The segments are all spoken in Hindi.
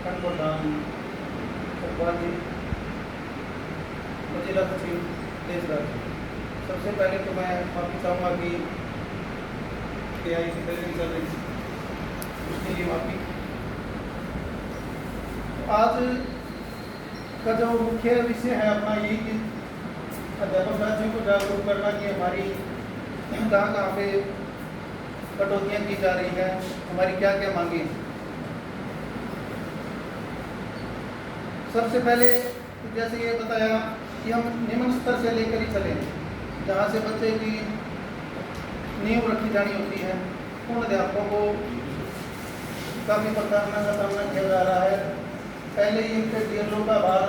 खंड प्रधान सरपंच जी, जिला सचिव देश राज्य, सबसे पहले तो मैं माफ़ी चाहूँगा कि AI की ट्रेनिंग चल रही थी, उसके लिए माफ़ी। आज का जो मुख्य विषय है अपना यही कि अध्यापक साथियों को जागरूक करना कि हमारी कहाँ पे कटौतियाँ की जा रही हैं, हमारी क्या क्या मांगे हैं। सबसे पहले तो जैसे ये बताया कि हम निम्न स्तर से लेकर ही चले, जहाँ से बच्चे की नींव रखी जानी होती है। उन अध्यापकों को काफ़ी प्रताड़ना का सामना किया जा रहा है। पहले ही इनके DLO का भार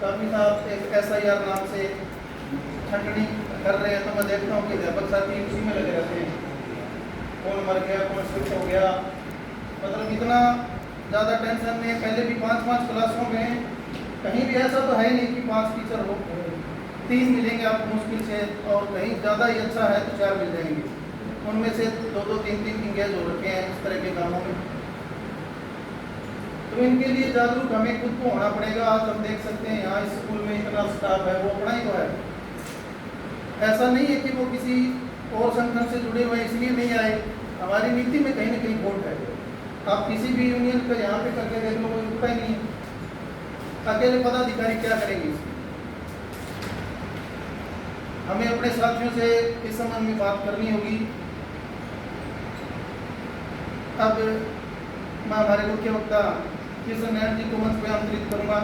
काफ़ी था, एक SIR नाम से छंटनी कर रहे हैं, तो मैं देखता हूँ कि अध्यापक साथी उसी में लगे रहते हैं, कौन मर गया, कौन शिफ्ट हो गया, मतलब इतना ज़्यादा टेंशन में। पहले भी 5-5 क्लासों में कहीं भी ऐसा तो है नहीं कि 5 टीचर हो, 3 मिलेंगे आपको मुश्किल से, और कहीं ज़्यादा ही अच्छा है तो 4 मिल जाएंगे। उनमें से 2-2, 3-3 इंगेज हो रखे हैं इस तरह के कामों में। तो इनके लिए जागरूक हमें खुद को होना पड़ेगा। आज हम देख सकते हैं यहाँ इस स्कूल में इतना स्टाफ है, वो अपना ही तो है, ऐसा नहीं है कि वो किसी और संगठन से जुड़े हुए इसलिए नहीं आए। हमारी नीति में कहीं ना कहीं खोट है। आप किसी भी यूनियन का यहाँ पे करके देख लो, कोई रुकता ही नहीं है। अकेले पदाधिकारी क्या करेंगे इसमें? हमें अपने साथियों से इस संबंध में बात करनी होगी। अब मैं हमारे मुख्य वक्ता किशन नारायण जी को मंच पर आमंत्रित करूँगा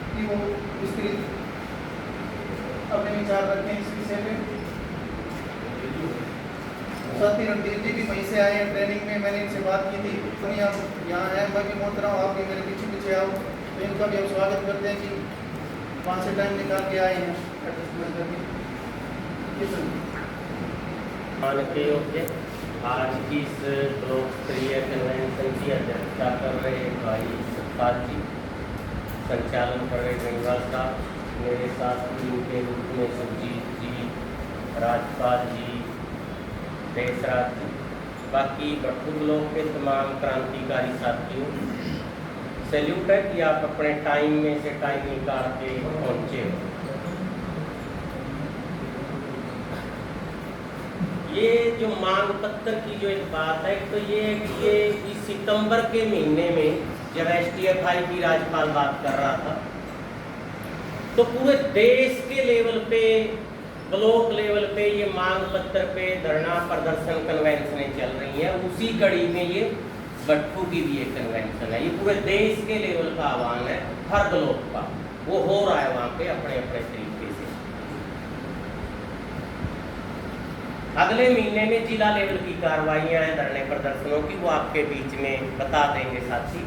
कि वो विस्तृत अपने विचार रखें इस विषय में। साथी रणधीर जी भी वहीं से आए हैं ट्रेनिंग में, मैंने इनसे बात की थी, तो आप यहाँ हैं, मैं भी पहुँच रहा हूँ, आप भी मेरे पीछे पीछे आओ, तो इनका भी हम स्वागत करते हैं कि वहाँ से टाइम निकाल के आए हैं एडजस्टमेंट करके। माननीय योग्य आज की इस ब्लॉक स्तरीय कन्वेंशन की अध्यक्षता कर रहे भाई सत्ताज जी, संचालन कर रहे गणिवास साहब, मेरे साथ टीम के रूप में सुरजीत जी, राजपाल जी, देशराज जी, बाकी भट्टू ब्लॉक के तमाम क्रांतिकारी साथियों, सैल्यूट है कि आप अपने टाइम में से टाइम निकाल के पहुँचे हो। ये जो मांग पत्र की जो एक बात है, तो ये है कि ये इस सितंबर के महीने में जब STFI की राज्यपाल बात कर रहा था, तो पूरे देश के लेवल पे, ब्लॉक लेवल पे ये मांग पत्र पे धरना प्रदर्शन कन्वेंशनें चल रही हैं। उसी कड़ी में ये भट्टू की भी एक कन्वेंशन है। ये पूरे देश के लेवल का आह्वान है, हर ब्लॉक का वो हो रहा है वहाँ पे अपने अपने तरीके से। अगले महीने में जिला लेवल की कार्रवाइयाँ हैं धरने प्रदर्शनों की, वो आपके बीच में बता देंगे साथी,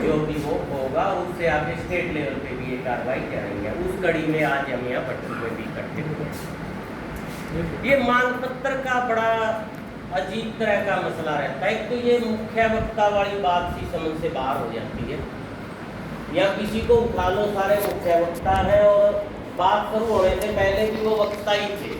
जो भी वो होगा। उससे आगे स्टेट लेवल पे भी ये कार्रवाई करेंगे। उस कड़ी में आज हम यहाँ भट्टू में भी इकट्ठे हुए। ये मांग पत्र का बड़ा अजीब तरह का मसला रहता है। एक तो ये मुख्य वक्ता वाली बात सी समझ से बाहर हो जाती है, या किसी को उठा लो, सारे मुख्य वक्ता है और बात शुरू होने से पहले भी वो वक्ता ही थे।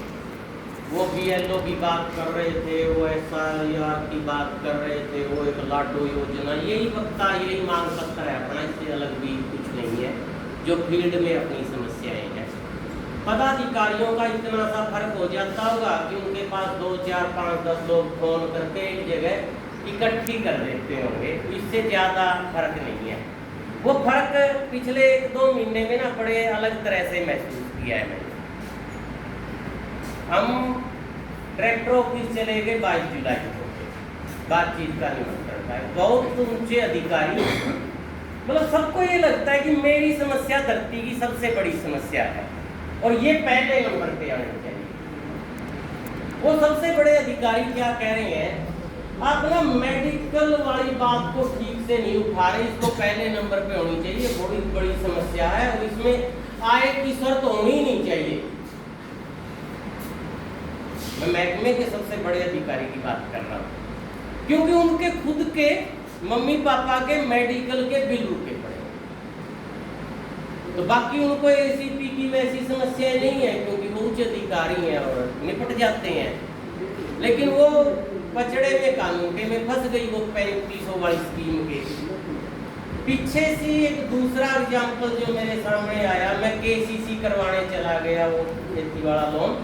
वो BLO की बात कर रहे थे, वो SIR की बात कर रहे थे, वो एक लाडो योजना, यही वक्ता, यही मांग पत्र है अपना, इससे अलग भी कुछ नहीं है जो फील्ड में अपनी समस्याएं हैं। पदाधिकारियों का इतना सा फर्क हो जाता होगा कि उनके पास 2, 4, 5, 10 लोग फोन करके एक जगह इकट्ठी कर देते होंगे, इससे ज़्यादा फर्क नहीं है। वो फर्क पिछले 1-2 महीने में ना बड़े अलग तरह से महसूस किया है मैंने। हम डायरेक्टर ऑफिस चले गए 22 जुलाई को, बातचीत का निमंत्रण था, बहुत ऊंचे अधिकारी, मतलब सबको ये लगता है कि मेरी समस्या धरती की सबसे बड़ी समस्या है और ये पहले नंबर पे आने चाहिए। वो सबसे बड़े अधिकारी क्या कह रहे हैं, आप ना मेडिकल वाली बात को ठीक से नहीं उठा रहे, इसको पहले नंबर पे होनी चाहिए, बड़ी बड़ी समस्या है और इसमें आय की शर्त होनी ही नहीं चाहिए। मैं महकमे के सबसे बड़े अधिकारी की बात कर रहा हूँ, क्योंकि उनके खुद के मम्मी पापा के मेडिकल के बिल रुके पड़े, तो बाकी उनको ACP की वैसी समस्याएं नहीं है, क्योंकि वो उच्च अधिकारी हैं और निपट जाते हैं। लेकिन वो पचड़े में कानून के में फंस गई, वो 3500 वाली स्कीम के पीछे से एक दूसरा एग्जाम्पल जो मेरे सामने आया, मैं केसीसी करवाने चला गया, वो खेती वाला लोन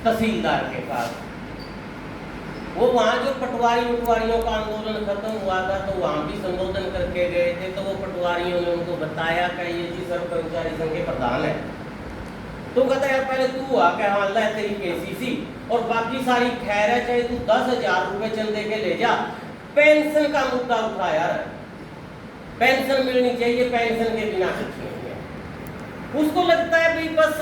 तहसीलदार के पास। वो वहाँ जो पटवारियों का आंदोलन खत्म हुआ था, तो वहाँ भी संबोधन करके गए थे। तो वो पटवारियों ने उनको बताया कि ये जी सर्व कर्मचारी संघ के प्रधान है। तो कहता यार पहले तू आ क्या मान है तेरी केसीसी, और बाकी सारी खैर है, चाहे तू 10,000 रुपए चंदे के ले जा। पेंशन का मुद्दा उठा यार, पेंशन मिलनी चाहिए, पेंशन के बिना कुछ नहीं है। उसको लगता है भाई बस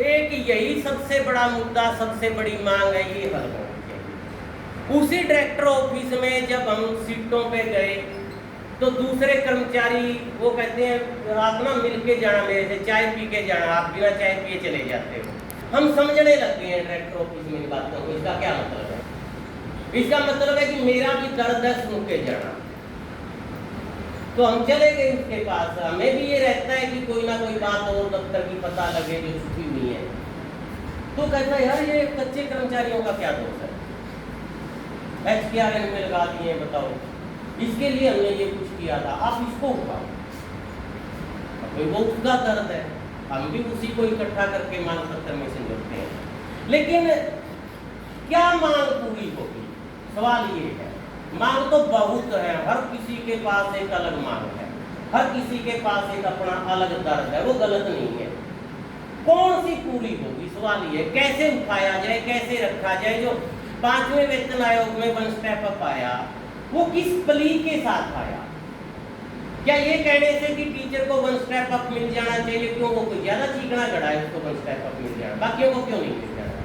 एक यही सबसे बड़ा मुद्दा, सबसे बड़ी मांग है, ये हल होनी चाहिए। उसी डायरेक्टर ऑफिस में जब हम सीटों पे गए तो दूसरे कर्मचारी वो कहते हैं आप ना मिल के जाना मेरे से, चाय पी के जाना, आप बिना चाय पिए चले जाते हो। हम समझने लग गए हैं डायरेक्टर ऑफिस में बातों को। इसका क्या मतलब है? इसका मतलब है कि मेरा भी दर्द है, सुन के जाना। तो हम चले गए उसके पास। हमें भी ये रहता है कि कोई ना कोई बात और दफ्तर की पता लगे जो छुपी हुई है। तो कहता है यार ये कच्चे कर्मचारियों का क्या दोष है, HKRN में लगा दिए, बताओ इसके लिए हमने ये कुछ किया था, आप इसको उठाओ। वो उसका दर्द है, हम भी उसी को इकट्ठा करके मांग पत्र में संजोते हैं। लेकिन क्या मांग पूरी होगी, सवाल ये है। मांग तो बहुत है, हर किसी के पास एक अलग मांग है, हर किसी के पास एक अपना अलग दर्द है, वो गलत नहीं है। कौन सी पूरी होगी, सवाल ये। कैसे उठाया जाए, कैसे रखा जाए। जो 5वें वेतन आयोग में 1 स्टेप अप आया, वो किस प्ली के साथ आया? क्या ये कहने से कि टीचर को 1 स्टेप अप मिल जाना चाहिए, क्यों वो कोई ज्यादा चीकना गड़ा है उसको 1 स्टेप अप मिल जाना, बाकियों को क्यों नहीं मिल जाना?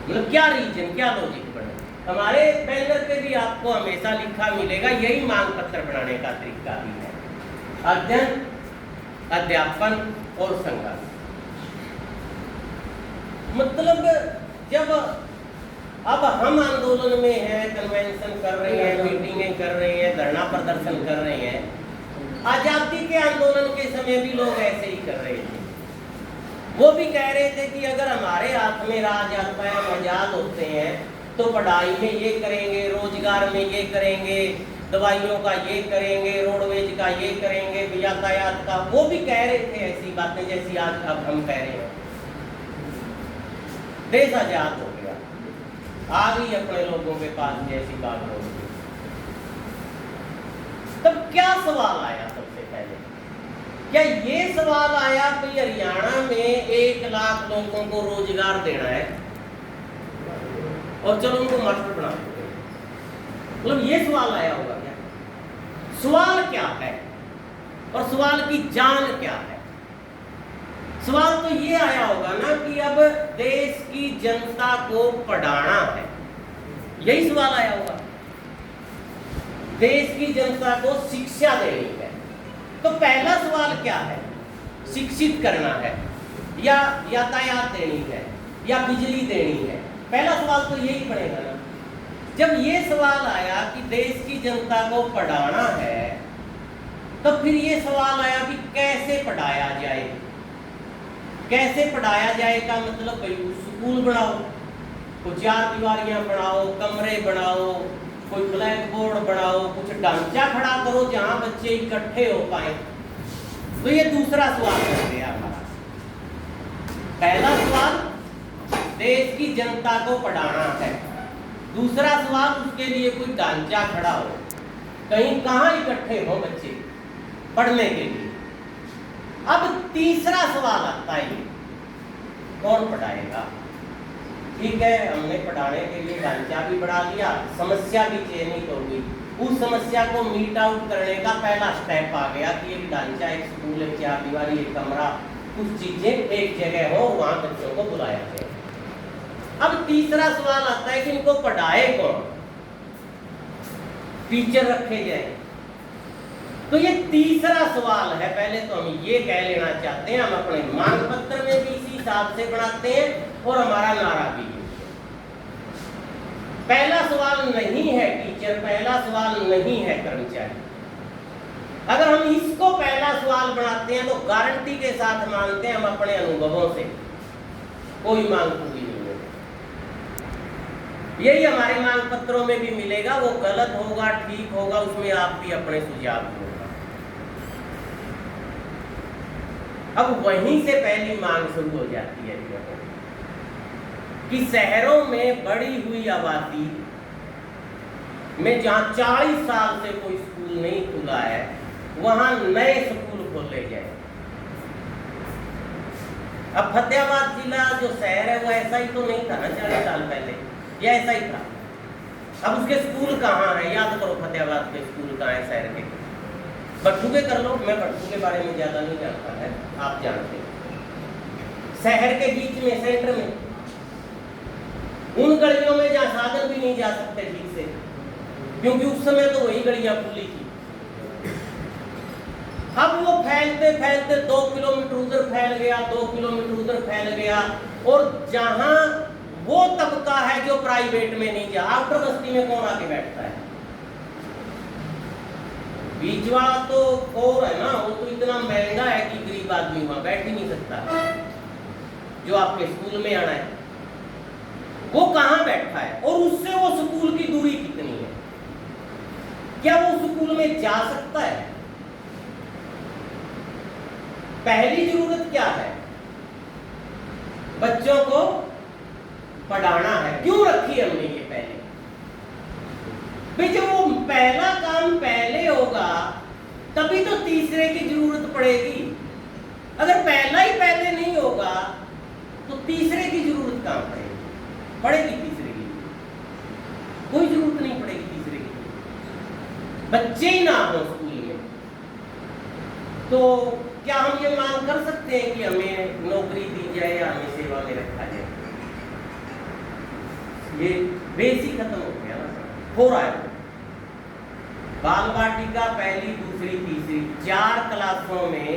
मतलब क्या रीजन, क्या लॉजिक बने? हमारे बैनर पे भी आपको हमेशा लिखा मिलेगा, यही मांग पत्र बनाने का तरीका भी है, अध्ययन, अध्यापन और संघर्ष। मतलब जब अब हम आंदोलन में हैं, कन्वेंशन कर रहे हैं, मीटिंगें कर रहे हैं, धरना प्रदर्शन कर रहे हैं। आजादी के आंदोलन के समय भी लोग ऐसे ही कर रहे थे। वो भी कह रहे थे कि अगर हमारे हाथ में राज आता है, हम आजाद होते हैं, तो पढ़ाई में ये करेंगे, रोजगार में ये करेंगे, दवाइयों का ये करेंगे, रोडवेज का ये करेंगे, यातायात का। वो भी कह रहे थे ऐसी बातें जैसी आज अब हम कह रहे हैं। देश आजाद हो गया, आ गई अपने लोगों के पास जैसी बात हो गई। तब क्या सवाल आया? सबसे पहले क्या ये सवाल आया कि हरियाणा में 1 लाख लोगों को रोजगार देना है और चलो उनको मास्टर बना देंगे? मतलब ये सवाल आया होगा क्या? सवाल क्या है और सवाल की जान क्या है? सवाल तो ये आया होगा ना कि अब देश की जनता को पढ़ाना है, यही सवाल आया होगा। देश की जनता को शिक्षा देनी है, तो पहला सवाल क्या है? शिक्षित करना है या यातायात देनी है या बिजली देनी है? पहला सवाल तो यही पड़ेगा ना। जब ये सवाल आया कि देश की जनता को पढ़ाना है, तो फिर ये सवाल आया कि कैसे पढ़ाया जाए। कैसे पढ़ाया जाए का मतलब भाई स्कूल बनाओ, कुछ 4 दीवारियां बनाओ, कमरे बनाओ, कोई ब्लैक बोर्ड बनाओ, कुछ ढांचा खड़ा करो जहां बच्चे इकट्ठे हो पाए। तो ये दूसरा सवाल हो गया हमारा। पहला सवाल देश की जनता को पढ़ाना है, दूसरा सवाल उसके लिए कोई ढांचा खड़ा हो, कहीं कहाँ इकट्ठे हो बच्चे पढ़ने के लिए। अब तीसरा सवाल आता है, कौन पढ़ाएगा? ठीक है, हमने पढ़ाने के लिए ढांचा भी बढ़ा लिया, समस्या भी चयनित हो गई। उस समस्या को मीट आउट करने का पहला स्टेप आ गया कि एक ढांचा, एक स्कूल, एक 4 दीवारी, एक कमरा, कुछ चीजें एक जगह हो, वहां बच्चों को बुलाया जाए। अब तीसरा सवाल आता है कि इनको पढ़ाए कौन? टीचर रखे जाए। तो ये तीसरा सवाल है। पहले तो हम ये कह लेना चाहते हैं, हम अपने मांग पत्र में भी इसी हिसाब से बनाते हैं और हमारा नारा भी है। पहला सवाल नहीं है टीचर, पहला सवाल नहीं है कर्मचारी। अगर हम इसको पहला सवाल बनाते हैं तो गारंटी के साथ मानते हैं हम अपने अनुभवों से, कोई मांग पूरी नहीं है। यही हमारे मांग पत्रों में भी मिलेगा। वो गलत होगा, ठीक होगा, उसमें आप भी अपने सुझाव दूंगा। अब वहीं से पहली मांग शुरू हो जाती है कि शहरों में बढ़ी हुई आबादी में जहां 40 साल से कोई स्कूल नहीं खुला है, वहां नए स्कूल खोले जाए। अब फतेहाबाद जिला जो शहर है वो ऐसा ही तो नहीं था ना 40 साल पहले, या ऐसा ही था? अब उसके स्कूल कहाँ है? याद करो फतेहाबाद के स्कूल कहाँ है शहर के? भट्टू के कर लो, मैं भट्टू के बारे में ज्यादा नहीं जानता है, आप जानते हैं। शहर के बीच में, सेंटर में, उन गलियों में जहाँ साधन भी नहीं जा सकते ठीक से, क्योंकि उस समय तो वही गलियां खुली थी। अब वो फैलते फैलते 2 किलोमीटर उधर फैल गया, 2 किलोमीटर उधर फैल गया, और जहां वो तबका है जो प्राइवेट में नहीं जा, आउटर बस्ती में कौन आके बैठता है? बीच वाला तो और है ना, वो तो इतना महंगा है कि गरीब आदमी वहां बैठ ही नहीं सकता। जो आपके स्कूल में आना है वो कहां बैठा है, और उससे वो स्कूल की दूरी कितनी है? क्या वो स्कूल में जा सकता है? पहली जरूरत क्या है? बच्चों को पढ़ाना है। क्यों रखी हमने ये पहले? भाई जब वो पहला काम पहले होगा तभी तो तीसरे की जरूरत पड़ेगी। अगर पहला ही पहले नहीं होगा तो तीसरे की जरूरत कहां पड़ेगी? पड़ेगी तीसरे की, कोई जरूरत नहीं पड़ेगी तीसरे की। बच्चे ही ना हो स्कूल में तो क्या हम ये मांग कर सकते हैं कि हमें नौकरी दी जाए या हमें सेवा में रखा जाए? ये बेसिक खत्म हो गया ना, हो रहा है। बाल वाटिका पहली, दूसरी, तीसरी, 4 क्लासों में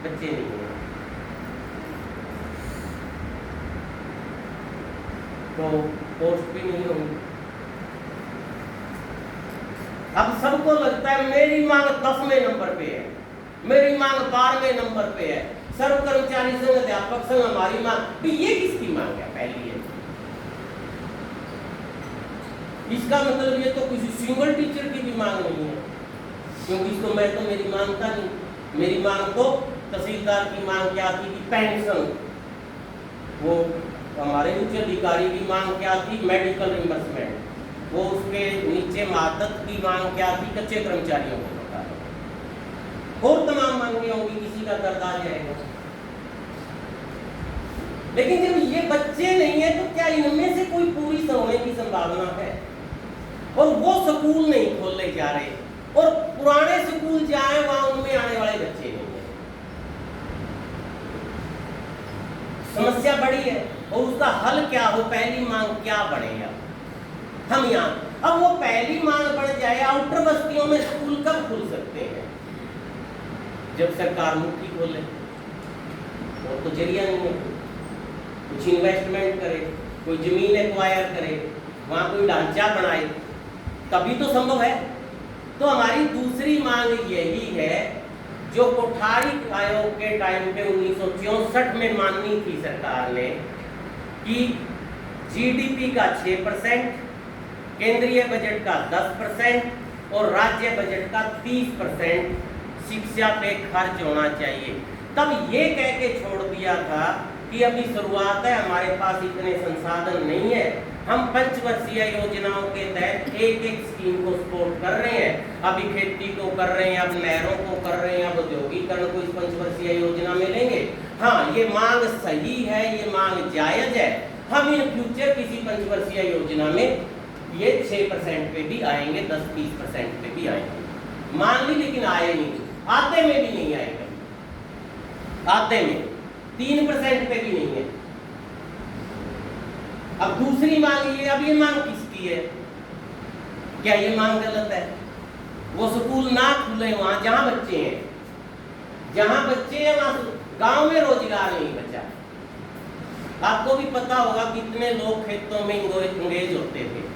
बच्चे नहीं हैं, तो पोस्ट भी नहीं होंगी। अब सबको लगता है मेरी मांग 10वें नंबर पे है, मेरी मांग 12वें नंबर पे है, सर्व कर्मचारी संघ, अध्यापक संघ हमारी मांग। तो ये किसकी मांग है? पहली है। इसका मतलब ये तो किसी सिंगल टीचर की भी मांग नहीं है, क्योंकि इसको मैं तो मेरी मांगता नहीं। मेरी मांग तो तहसीलदार की मांग क्या थी कि पेंशन, वो हमारे उच्च अधिकारी की मांग क्या थी? मेडिकल रिम्बर्समेंट, वो उसके नीचे मातहत की मांग क्या थी? कच्चे कर्मचारियों को बता, और तमाम मांगे होंगी, किसी का दर्द आ जाएगा। लेकिन जब ये बच्चे नहीं है तो क्या इनमें से कोई पूरी होने की संभावना है? और वो स्कूल नहीं खोले जा रहे, और पुराने स्कूल जाए वहां उनमें आने वाले बच्चे नहीं है। समस्या बड़ी है, और उसका हल क्या हो? पहली मांग क्या बढ़ेगा? हम यहाँ अब वो पहली मांग बढ़ जाए, आउटर बस्तियों में स्कूल कब खुल सकते हैं? जब सरकार मुक्ति खोले, वो तो जरिया नहीं है। कुछ इन्वेस्टमेंट करे, कोई जमीन एक्वायर करे, वहां कोई ढांचा बनाए, तभी तो संभव है। तो हमारी दूसरी मांग यही है जो कोठारी आयोग के टाइम पे 1964 में माननी थी सरकार ने, कि जीडीपी का 6%, केंद्रीय बजट का 10% और राज्य बजट का 30% शिक्षा पे खर्च होना चाहिए। तब ये कह के छोड़ दिया था कि अभी शुरुआत है, हमारे पास इतने संसाधन नहीं है, हम पंचवर्षीय योजनाओं के तहत एक एक स्कीम को सपोर्ट कर रहे हैं। अभी खेती को कर रहे हैं, अब नहरों को कर रहे हैं, अब औद्योगिकरण को इस पंचवर्षीय योजना में लेंगे। हाँ, ये मांग सही है, ये मांग जायज है। हम इन फ्यूचर किसी पंचवर्षीय योजना में ये 6% पे भी आएंगे, 10-20% पे भी आएंगे। मान ली, लेकिन आए नहीं, आधे में भी नहीं आएगा, आधे में 3% पे भी नहीं है। अब दूसरी मांग ये, अब ये मांग किसकी है? क्या ये मांग गलत है? वो स्कूल ना खुले वहां जहां बच्चे हैं, जहां बच्चे हैं वहां गांव में रोजगार नहीं बचा। आपको भी पता होगा कितने लोग खेतों में इंगेज होते थे,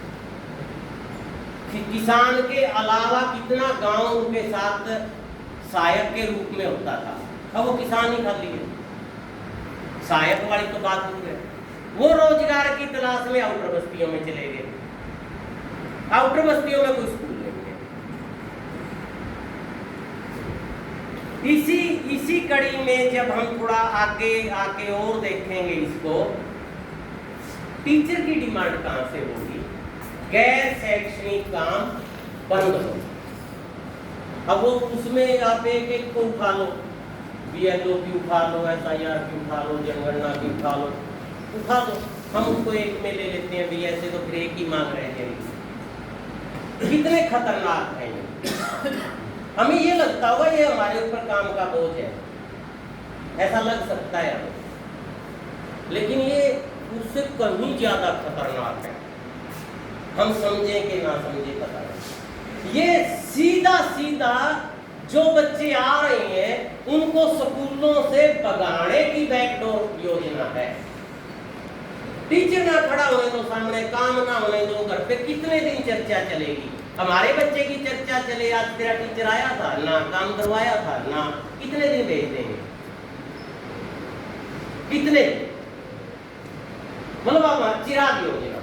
किसान के अलावा कितना गांव उनके साथ सहायक के रूप में होता था। अब वो किसान ही खाली है, सहायक वाली तो बात हो गई। वो रोजगार की तलाश में आउटर बस्तियों में चले गए। आउटर बस्तियों में कोई स्कूल नहीं है। इसी कड़ी में जब हम थोड़ा आगे आके और देखेंगे इसको, टीचर की डिमांड कहां से होगी? गैर शैक्षणिक काम बंद हो। अब वो उसमें आप एक एक को उठा लो, BLO की उठा लो, SIR की उठा लो, जनगणना की उठा लो, उठा दो, हम उसको एक में ले लेते हैं। भैया ऐसे तो फिर एक ही मांग रहे हैं। कितने खतरनाक है ये। हमें ये लगता होगा ये हमारे ऊपर काम का बोझ है, ऐसा लग सकता है हमें, लेकिन ये उससे कहीं ज्यादा खतरनाक है। हम समझे कि ना समझे पता नहीं। ये सीधा सीधा जो बच्चे आ रहे हैं उनको स्कूलों से भगाने की बैकडोर योजना है। टीचर ना खड़ा होने दो सामने, काम ना होने दो घर पे, कितने दिन चर्चा चलेगी? हमारे बच्चे की चर्चा चले, आज तेरा टीचर आया था ना, काम करवाया था ना, कितने दिन भेज देंगे? कितने? मतलब आप चिराग योजना,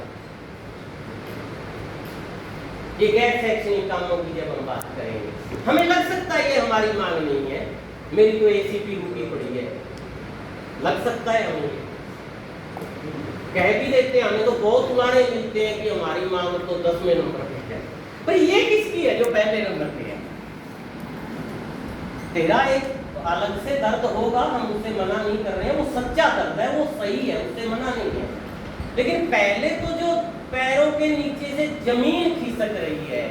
ये गैर शैक्षणिक कामों की जब हम बात करेंगे, हमें लग सकता है ये हमारी मांग नहीं है, मेरी तो ACP रुकी पड़ी है, लग सकता है हमें, कह भी देते हैं, हमें तो बहुत उड़ाने मिलते हैं कि हमारी मांग तो 10वें नंबर पे है। पर ये किसकी है जो पहले नंबर पे है? तेरा एक अलग से दर्द होगा, हम उससे मना नहीं कर रहे हैं, वो सच्चा दर्द है, वो सही है, उससे मना नहीं है, लेकिन पहले तो जो पैरों के नीचे से जमीन खिसक रही है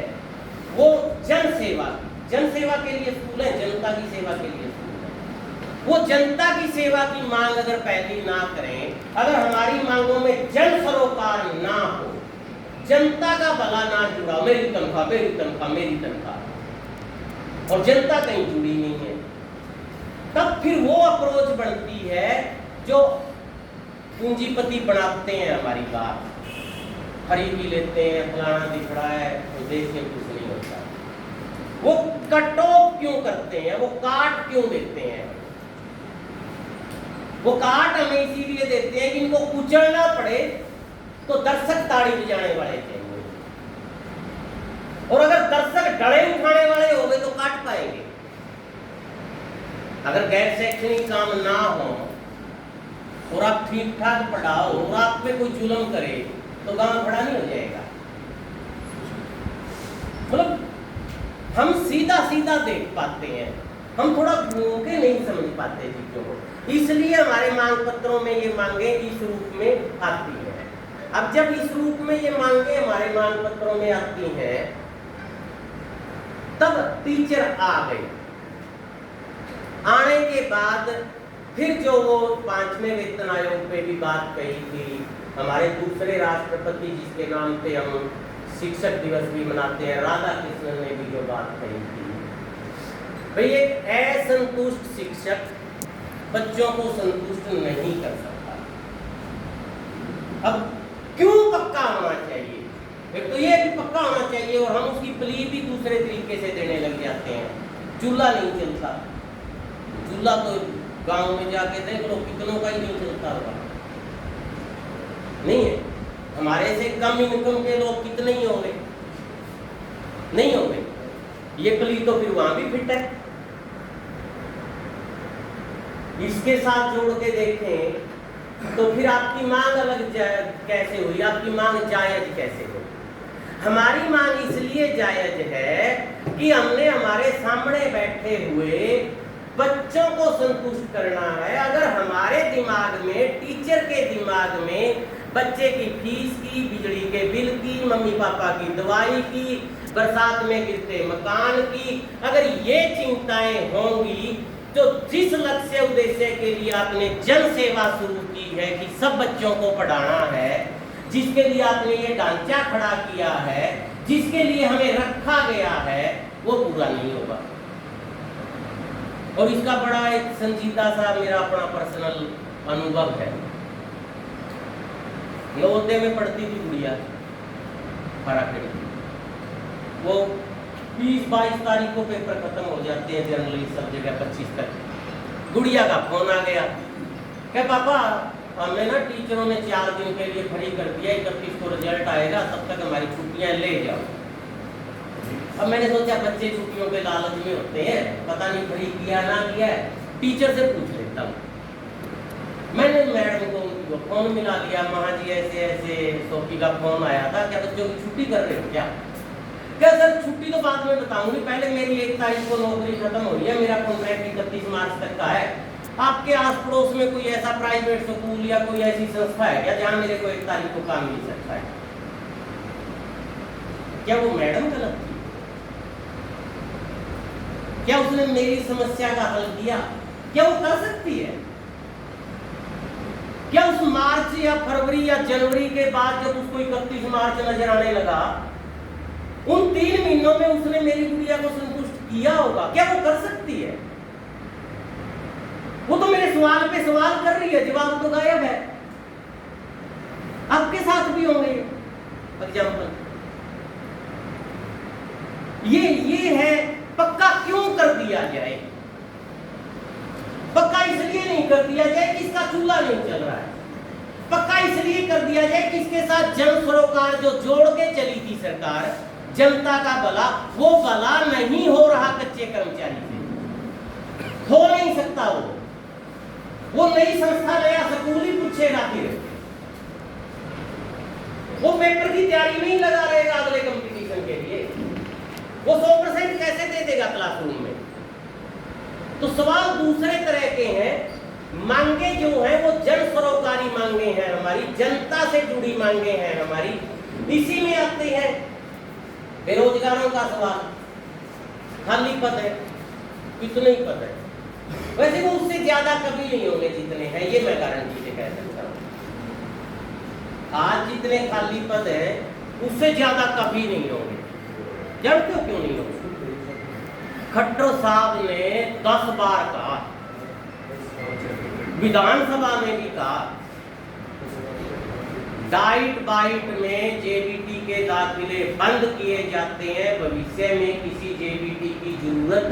वो जन सेवा के लिए स्कूल है, जनता की सेवा के लिए स्कूल है। वो जनता की सेवा की मांग अगर पहली ना करें, अगर हमारी मांगों में जन सरोकार ना हो, जनता का भला ना जुड़ा, मेरी तनख्वाह मेरी तनख्वाह मेरी तनख्वाह, और जनता कहीं जुड़ी नहीं है, तब फिर वो अप्रोच बनती है जो पूंजीपति बनाते हैं हमारी बात, खरीदी लेते हैं, फलाना दिख रहा है, तो देश में कुछ नहीं होता। वो कट ऑफ क्यों करते हैं? वो काट क्यों देते हैं? वो काट हमें इसीलिए देते हैं कि इनको कुचलना पड़े तो दर्शक ताड़ी बजाने वाले चाहिए, और अगर दर्शक डरे उठाने वाले हो गए तो काट पाएंगे। अगर गैर शैक्षणिक काम ना हो और आप ठीक ठाक पढ़ाओ और आप पे कोई जुल्म करे तो गांव बड़ा नहीं हो जाएगा। मतलब हम सीधा सीधा देख पाते हैं, हम थोड़ा घूम के नहीं समझ पाते चीजों को, इसलिए हमारे मांग पत्रों में ये मांगे इस रूप में आती है। अब जब इस रूप में ये मांगे हमारे मांग पत्रों में आती हैं, तब टीचर आ गए। आने के बाद फिर जो वो 5वें वेतन आयोग पे भी बात कही थी, हमारे दूसरे राष्ट्रपति जिसके नाम पे हम शिक्षक दिवस भी मनाते हैं, राधाकृष्णन ने भी जो बात कही थी, भाई एक असंतुष्ट शिक्षक बच्चों को संतुष्ट नहीं कर सकता। अब क्यों पक्का होना चाहिए? एक तो ये भी पक्का होना चाहिए, और हम उसकी प्ली भी दूसरे तरीके से देने लग जाते हैं। चूल्हा नहीं चलता, चूल्हा तो गांव में जाके देख लो कितनों का ही नहीं चलता होगा, नहीं है। हमारे से कम इनकम के लोग कितने ही होंगे, नहीं होंगे। ये प्ली तो फिर वहां भी फिट है। इसके साथ जोड़ के देखें तो फिर आपकी मांग अलग कैसे हुई, आपकी मांग जायज कैसे हुई? हमारी मांग इसलिए जायज है कि हमने हमारे सामने बैठे हुए बच्चों को संतुष्ट करना है। अगर हमारे दिमाग में, टीचर के दिमाग में बच्चे की फीस की, बिजली के बिल की, मम्मी पापा की दवाई की, बरसात में गिरते मकान की, अगर ये चिंताएं होंगी तो जिस लक्ष्य उद्देश्य के लिए आपने जन सेवा शुरू की है कि सब बच्चों को पढ़ाना है, जिसके लिए आपने ये ढांचा खड़ा किया है, जिसके लिए हमें रखा गया है, वो पूरा नहीं होगा। और इसका बड़ा एक संजीदा सा मेरा अपना पर्सनल अनुभव है। नवोदय में पढ़ती थी गुड़िया हराखेड़ी, वो 20-22 तारीख को पेपर खत्म हो जाते हैं जनरली सब जगह, 25 तक। गुड़िया का फोन आ गया, क्या पापा हमें ना टीचरों ने 4 दिन के लिए फ्री कर दिया, 31 को रिजल्ट आएगा, तब तक हमारी छुट्टियां ले जाओ। अब मैंने सोचा बच्चे छुट्टियों के लालच में होते हैं, पता नहीं फ्री किया ना किया है, टीचर से पूछ लेता हूँ। मैंने मैडम को उनको फोन मिला लिया, माँ जी ऐसे ऐसे सोफी का फोन आया था, क्या बच्चों की छुट्टी कर रहे हो क्या? क्या सर छुट्टी तो बाद में बताऊंगी, पहले मेरी 1 तारीख को नौकरी खत्म हो रही है, मेरा कॉन्ट्रैक्ट 31 मार्च तक का है। आपके आस पड़ोस में कोई ऐसा प्राइवेट स्कूल या कोई ऐसी संस्था है क्या जहाँ मेरे को 1 तारीख को काम मिल सकता है? क्या वो मैडम गलत थी? क्या उसने मेरी समस्या का हल किया? क्या वो कर सकती है? क्या उस मार्च या फरवरी या जनवरी के बाद जब उसको 31 मार्च नजर आने लगा, उन 3 महीनों में उसने मेरी गुड़िया को संतुष्ट किया होगा? क्या वो कर सकती है? वो तो मेरे सवाल पे सवाल कर रही है, जवाब तो गायब है। आपके साथ भी होंगे एग्जाम्पल। ये है पक्का क्यों कर दिया जाए? पक्का इसलिए नहीं कर दिया जाए कि इसका चूल्हा नहीं चल रहा है, पक्का इसलिए कर दिया जाए कि इसके साथ जन सरोकार जो जोड़ के चली थी सरकार, जनता का भला, वो भला नहीं हो रहा कच्चे कर्मचारी से, हो नहीं सकता। वो नई संस्था नया स्कूल ही पूछेगा, फिर वो पेपर की तैयारी नहीं लगा रहेगा अगले कंपटीशन के लिए, वो 100% कैसे दे देगा क्लासरूम में? तो सवाल दूसरे तरह के हैं। मांगे जो है वो जन सरोकारी मांगे हैं, हमारी जनता से जुड़ी मांगे हैं हमारी। इसी में आते हैं बेरोजगारों का सवाल, खाली पद है, कितने ही पद है, वैसे वो उससे ज्यादा कभी नहीं होंगे जितने हैं, ये मैं गारंटी से कह सकता हूँ। आज जितने खाली पद है उससे ज्यादा कभी नहीं होंगे। जानते हो क्यों नहीं होंगे? खट्टर साहब ने 10 बार कहा, विधानसभा में भी कहा, डाइट बाइट में जेबीटी के दाखिले बंद किए जाते हैं, भविष्य में किसी जेबीटी की जरूरत।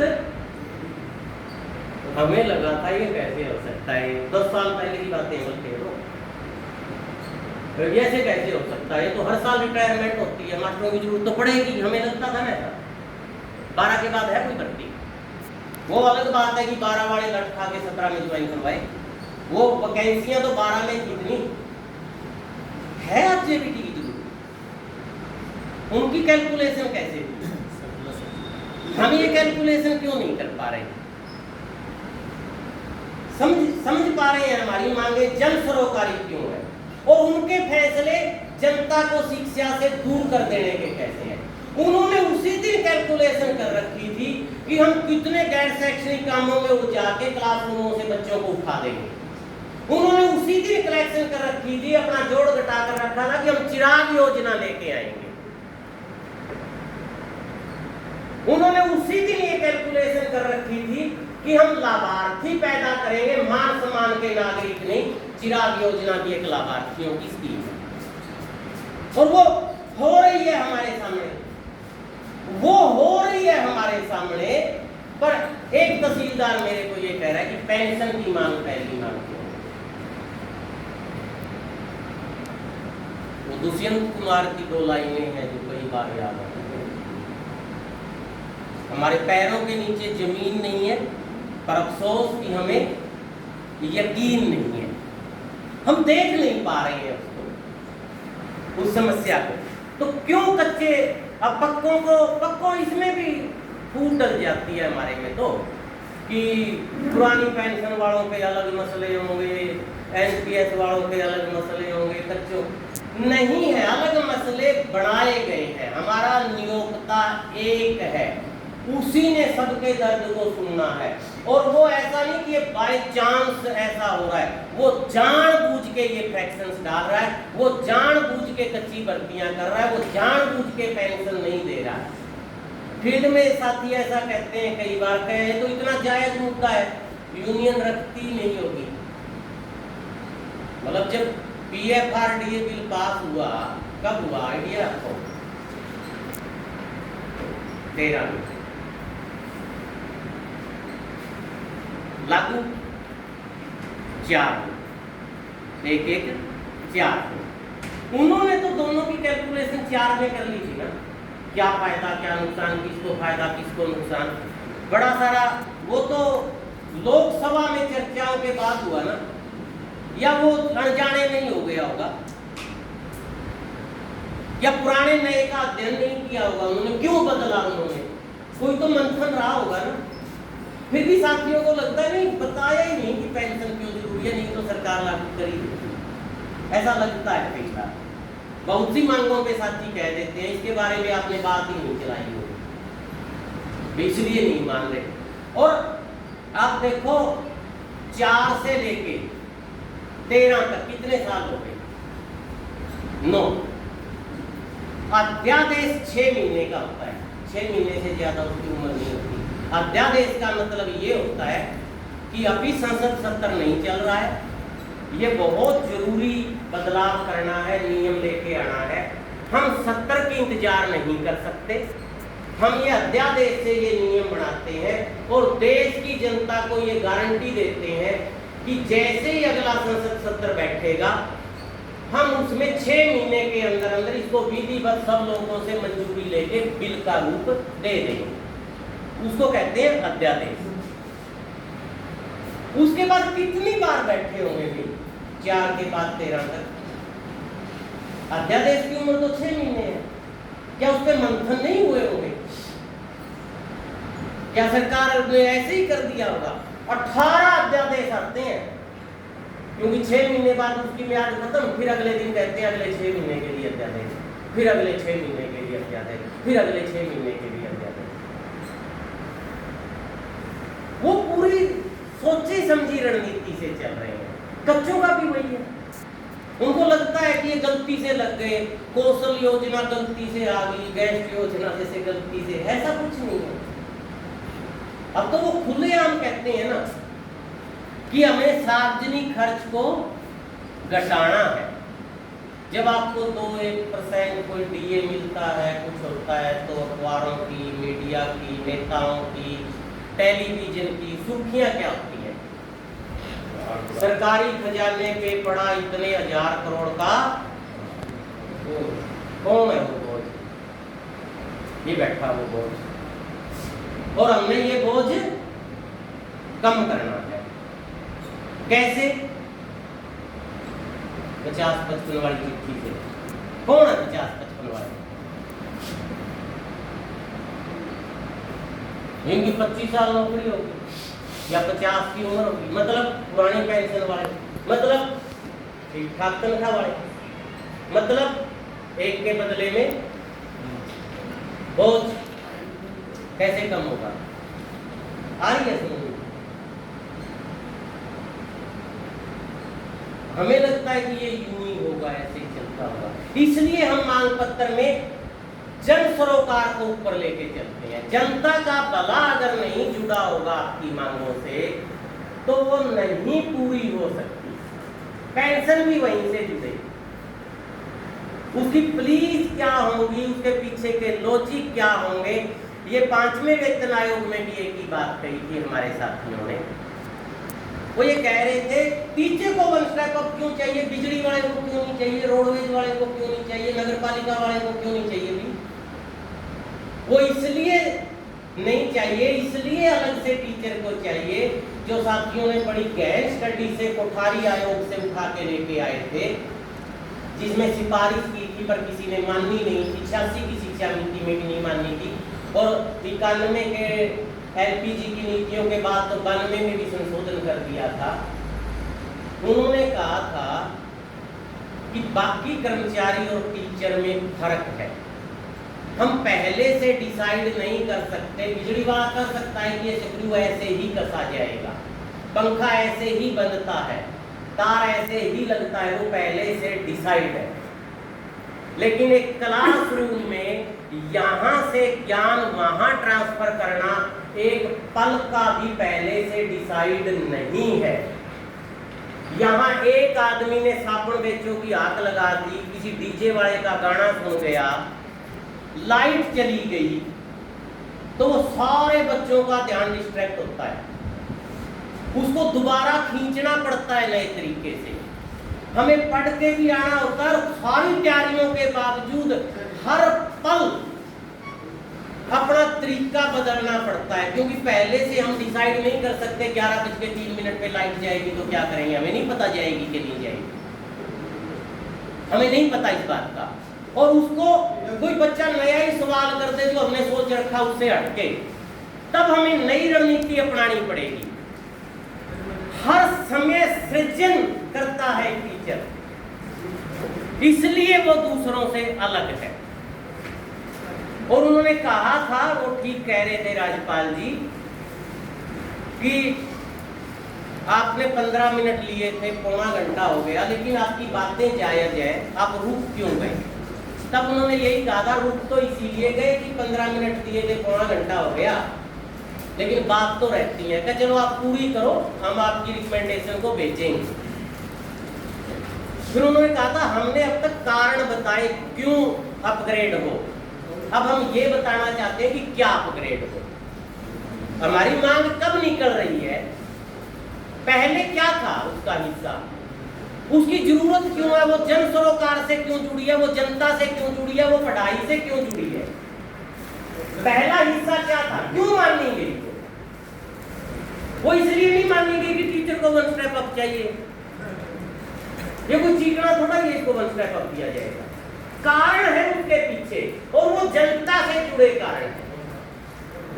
हमें लगा था ये कैसे हो सकता है, 10 साल पहले की बातें बोलते हो, ऐसे कैसे हो सकता है? तो हर साल रिटायरमेंट होती है, मास्टरों की जरूरत तो पड़ेगी, हमें लगता था ना ऐसा। 12 के बाद है कोई भर्ती? वो अलग बात है कि 12 वाले लट खा के 17 में ज्वाइन करवाए, वो वैकेंसियां तो 12 में कितनी है। अब जेबीटी की जरूरत, उनकी कैलकुलेशन कैसे हुई? हम ये कैलकुलेशन क्यों नहीं कर पा रहे? समझ पा रहे हैं हमारी मांगे जन सरोकारी क्यों है, और उनके फैसले जनता को शिक्षा से दूर कर देने के कैसे हैं। उन्होंने उसी दिन कैलकुलेशन कर रखी थी कि हम कितने गैर शैक्षणिक कामों में उलझा के क्लासरूमों से बच्चों को उठा देंगे। उन्होंने उसी दिन कलेक्शन कर रखी थी, अपना जोड़ घटा कर रखा था कि हम चिराग योजना लेके आएंगे। उन्होंने उसी दिन ये कैलकुलेशन कर रखी थी कि हम लाभार्थी पैदा करेंगे, मान सम्मान के नागरिक नहीं, चिराग योजना की एक लाभार्थियों की स्कीम है। और वो हो रही है हमारे सामने, वो हो रही है हमारे सामने। पर एक तहसीलदार मेरे को ये कह रहा है कि पेंशन की मांग पहली मांग क्यों? वो दुष्यंत कुमार की 2 लाइनें हैं जो कई बार याद आती हैं। हमारे पैरों के नीचे जमीन नहीं है, पर अफसोस कि हमें यकीन नहीं है, हम देख नहीं पा रहे हैं उसको, उस समस्या को। तो क्यों कच्चे, अब पक्कों इसमें भी फूट डल जाती है हमारे में, तो कि पुरानी पेंशन वालों के अलग मसले होंगे, एनपीएस वालों के अलग मसले होंगे, कच्चों नहीं है, अलग मसले बनाए गए हैं। हमारा नियोक्ता एक है, उसी ने सबके दर्द को सुनना है। और वो ऐसा नहीं कि ये बाय चांस ऐसा हो रहा है, वो जानबूझ के ये फ्रैक्शंस डाल रहा है, वो जानबूझ के कच्ची भर्तियां कर रहा है, वो जानबूझ के पेंशन नहीं दे रहा है। फील्ड में साथी ऐसा कहते हैं, कई बार कहे तो इतना जायज मुद्दा है, यूनियन रखती नहीं होगी। मतलब जब पीएफआरडीए बिल पास हुआ, कब हुआ आइडिया रखो? 13 में लागू, 4 एक एक 4 थे। उन्होंने तो दोनों की कैलकुलेशन 4 में कर ली थी ना, क्या फायदा क्या नुकसान, किसको फायदा किसको नुकसान, बड़ा सारा। वो तो लोकसभा में चर्चाओं के बाद हुआ ना, या वो अनजाने नहीं हो गया होगा, या पुराने नए का अध्ययन नहीं किया होगा उन्होंने, क्यों बदला उन्होंने, कोई तो मंथन रहा होगा ना। फिर भी साथियों को लगता है नहीं, बताया ही नहीं कि पेंशन क्यों जरूरी है, नहीं तो सरकार लागू करी, ऐसा लगता है कई बार। बहुत सी मांगों पे साथी कह देते हैं इसके बारे में आपने बात ही नहीं चलाई होगी, इसलिए नहीं मान रहे। और आप देखो 4 से लेके 13 तक कितने साल हो गए, 9। अध्यादेश 6 महीने का होता है, 6 महीने से ज्यादा उसकी उम्र नहीं होती। अध्यादेश का मतलब ये होता है कि अभी संसद सत्र नहीं चल रहा है, ये बहुत जरूरी बदलाव करना है, नियम लेके आना है, हम सत्र के इंतजार नहीं कर सकते, हम ये अध्यादेश से ये नियम बनाते हैं और देश की जनता को ये गारंटी देते हैं कि जैसे ही अगला संसद सत्र बैठेगा हम उसमें 6 महीने के अंदर अंदर इसको विधिवत सब लोगों से मंजूरी लेके बिल का रूप दे देंगे, उसको कहते हैं अध्यादेश। उसके बाद कितनी बार बैठे होंगे भी, 4 के बाद 13 तक। अध्यादेश की उम्र तो 6 महीने है, क्या उस पर मंथन नहीं हुए होंगे, क्या सरकार ने ऐसे ही कर दिया होगा। 18 अध्यादेश आते हैं, क्योंकि 6 महीने बाद उसकी म्याद खत्म, फिर अगले दिन कहते हैं अगले 6 महीने के लिए अध्यादेश, फिर अगले 6 महीने के लिए अध्यादेश, फिर अगले 6 महीने के लिए अध्यादेश। वो पूरी सोची समझी रणनीति से चल रहे हैं। कच्चों का भी वही है, उनको लगता है कि ये गलती से लग गए, कौशल योजना गलती से आ गई, गैस योजना जैसे गलती से, ऐसा कुछ नहीं है। अब तो वो खुलेआम कहते हैं ना कि हमें सार्वजनिक खर्च को घटाना है। जब आपको 2-1% कोई डीए मिलता है, कुछ होता है, तो अखबारों की, मीडिया की, नेताओं की, टेलीविजन की सुर्खियां क्या होती हैं, सरकारी खजाने पे पड़ा इतने 1000 करोड़ का कौन है वो बोझ, ये बैठा वो बोझ, और हमने ये बोझ कम करना है। कैसे? 50-55 वाली चिट्ठी से। कौन है 50-55 वाले? इनकी 25 साल नौकरी होगी या 50 की उम्र होगी, मतलब पुरानी पेंशन वाले, मतलब ठीक ठाक तनख्वाह वाले, मतलब एक के बदले में बोझ कैसे कम होगा? आ रही है समझ? हमें लगता है कि ये यूं ही होगा, ऐसे ही चलता होगा, इसलिए हम मांग पत्र में जन सरोकार को ऊपर लेके चलते हैं। जनता का भला अगर नहीं जुड़ा होगा आपकी मांगों से तो वो नहीं पूरी हो सकती। पेंशन भी वहीं से जुड़े, उसकी प्लीज क्या होंगी, उसके पीछे के लॉजिक क्या होंगे। ये 5वें वेतन आयोग में भी एक ही बात कही थी हमारे साथियों ने, वो ये कह रहे थे टीचर को 1 स्टेप अप क्यों चाहिए, बिजली वाले को क्यों नहीं चाहिए, रोडवेज वाले को क्यों नहीं चाहिए, नगर पालिका वाले को क्यों नहीं चाहिए भी? वो इसलिए नहीं चाहिए, इसलिए अलग से टीचर को चाहिए, जो साथियों ने बड़ी गहन स्टडी से कोठारी आयोग से उठा के लेके आए थे, जिसमें सिफारिश की थी पर किसी ने माननी नहीं थी, 86 की शिक्षा नीति में भी नहीं माननी थी, और 91 के एलपीजी की नीतियों के बाद तो 92 में भी संशोधन कर दिया था। उन्होंने कहा था कि बाकी कर्मचारी और टीचर में फर्क है, हम पहले से डिसाइड नहीं कर सकते। बिजली वाला कर सकता है कि ये स्क्रू ऐसे ही कसा जाएगा, पंखा ऐसे ही बनता है, तार ऐसे ही लगता है, वो पहले से डिसाइड है। लेकिन एक क्लासरूम में यहाँ से ज्ञान वहाँ ट्रांसफर करना एक पल का भी पहले से डिसाइड नहीं है। यहाँ एक आदमी ने साबुन बेचों की आग लगा दी, किसी डीजे वाले का गाना सुन गया, लाइट चली गई, तो वो सारे बच्चों का ध्यान डिस्ट्रैक्ट होता है, उसको दोबारा खींचना पड़ता है नए तरीके से। हमें पढ़ के भी आना होता है, और सारी तैयारियों के बावजूद हर पल अपना तरीका बदलना पड़ता है, क्योंकि पहले से हम डिसाइड नहीं कर सकते 11:03 पे लाइट जाएगी तो क्या करेंगे, हमें नहीं पता जाएगी कि नहीं जाएगी, हमें नहीं पता इस बात का। और उसको कोई बच्चा नया ही सवाल कर दे जो हमने सोच रखा उससे हटके, तब हमें नई रणनीति अपनानी पड़ेगी। हर समय सृजन करता है टीचर, इसलिए वो दूसरों से अलग है। और उन्होंने कहा था, वो ठीक कह रहे थे राज्यपाल जी, कि आपने 15 मिनट लिए थे, पौना घंटा हो गया, लेकिन आपकी बातें जायज है, आप रुक क्यों गए? तब उन्होंने यही कहा था, रुक तो इसीलिए गए कि 15 मिनट दिए थे, पौना घंटा हो गया, लेकिन बात तो रहती है कि चलो आप पूरी करो, हम आपकी रिकमेंडेशन को भेजेंगे। फिर उन्होंने कहा था, हमने अब तक कारण बताए क्यों अपग्रेड हो, अब हम ये बताना चाहते हैं कि क्या अपग्रेड हो, हमारी मांग कब निकल रही है, पहले क्या था उसका हिस्सा, उसकी जरूरत क्यों है, वो जन सरोकार से क्यों जुड़ी है, वो जनता से क्यों जुड़ी है, वो पढ़ाई से क्यों जुड़ी है, पहला हिस्सा क्या था, क्यों माननी गई वो इसलिए नहीं माननी गई कि टीचर को 1 स्टेप अप चाहिए, ये कोई चीकना थोड़ा ही इसको 1 स्टेप अप किया जाएगा, कारण है उसके पीछे, और वो जनता से जुड़े कारण है,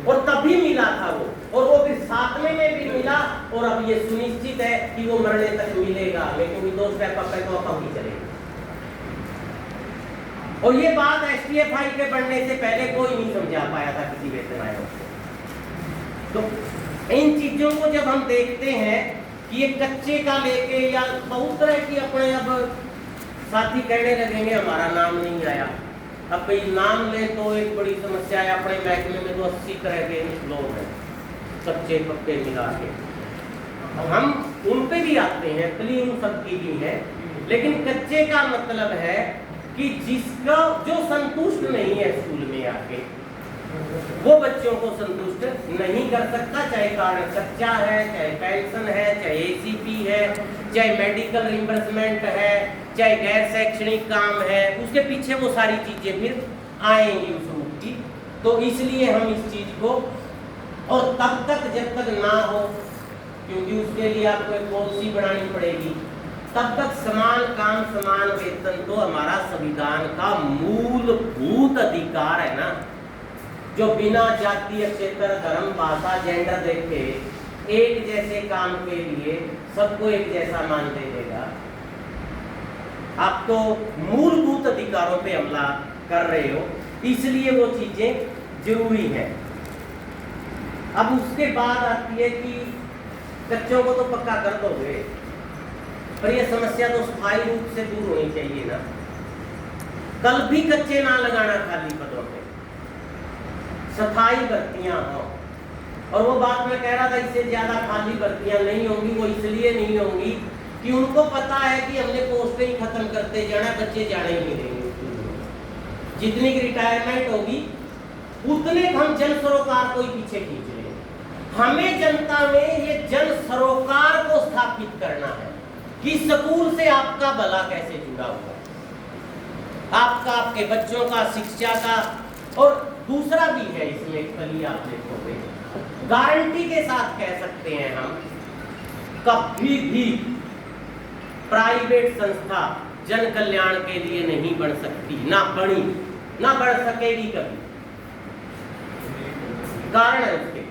और तभी मिला था वो, और वो फिर 7वें में भी मिला, और अब ये सुनिश्चित है कि वो मरने तक मिलेगा, क्योंकि 2 स्टेप अप है तो अब ही चलेगा। और ये बात STFI के बनने से पहले कोई नहीं समझा पाया था किसी वेतन आयोग को। तो इन चीजों को जब हम देखते हैं कि ये कच्चे का लेके, या बहुत तरह की अपने, अब साथी कहने लगेंगे हमारा नाम नहीं आया, अब भाई नाम ले तो एक बड़ी समस्या है, अपने महकमे में तो 80 तरह के लोग हैं, कच्चे पक्के मिला के, हम उन पे भी आते हैं, कली उन सबकी भी है, लेकिन कच्चे का मतलब है कि जिसका जो संतुष्ट नहीं है स्कूल में आके, वो बच्चों को संतुष्ट नहीं कर सकता, चाहे कारण कच्चा है, चाहे पेंशन है, चाहे ACP है, चाहे मेडिकल रिम्बर्समेंट है, चाहे गैर शैक्षणिक काम है, उसके पीछे वो सारी चीजें फिर आएंगी उस रूप की। तो इसलिए हम इस चीज को, और तब तक जब तक ना हो, क्योंकि उसके लिए आपको एक पॉलिसी बनानी पड़ेगी, तब तक समान काम समान वेतन तो हमारा संविधान का मूलभूत अधिकार है ना, जो बिना जातीय, क्षेत्र, धर्म, भाषा, जेंडर देखे एक जैसे काम के लिए सबको एक जैसा मान दे देगा। आप तो मूलभूत अधिकारों पे हमला कर रहे हो, इसलिए वो चीजें जरूरी है। अब उसके बाद आती है कि कच्चों को तो पक्का कर दोगे, पर ये समस्या तो स्थायी रूप से दूर होनी चाहिए ना। कल भी कच्चे ना लगाना खाली पदों पे, स्थायी भर्तियां हो। और वो बात मैं कह रहा था, इससे ज्यादा खाली भर्तियां नहीं होंगी, वो इसलिए नहीं होंगी कि उनको पता है कि हमने पोस्टें ही खत्म करते जाना, बच्चे जाने ही नहीं देंगे। जितनी की रिटायरमेंट होगी उतने हम जन सरोकार को ही पीछे खींच लेंगे। हमें जनता में ये जन सरोकार को स्थापित करना है कि स्कूल से आपका भला कैसे जुड़ा हुआ है, आपका, आपके बच्चों का, शिक्षा का। और दूसरा भी है इसमें, कल आप देखोगे, गारंटी के साथ कह सकते हैं हम, कभी भी प्राइवेट संस्था जन कल्याण के लिए नहीं बन सकती, ना बनी, ना बढ़ सकेगी कभी। कारण है उसके,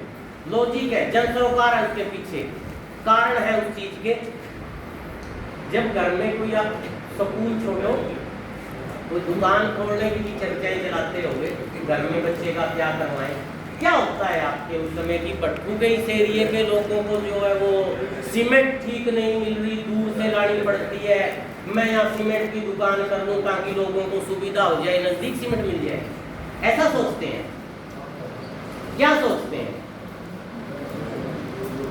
लॉजिक है, जन सरोकार है उसके पीछे, कारण है उस चीज के। जब घर में कोई आप स्कूल छोड़ो, कोई दुकान खोलने की भी चर्चाएं चलाते होंगे कि घर में बच्चे का क्या करवाएं, क्या होता है आपके उस समय की पट्टू के इस एरिए के लोगों को जो है वो सीमेंट ठीक नहीं मिल रही, दूर से लानी पड़ती है, मैं यहाँ सीमेंट की दुकान कर लूँ ताकि लोगों को सुविधा हो जाए, नजदीक सीमेंट मिल जाए, ऐसा सोचते हैं। क्या सोचते हैं?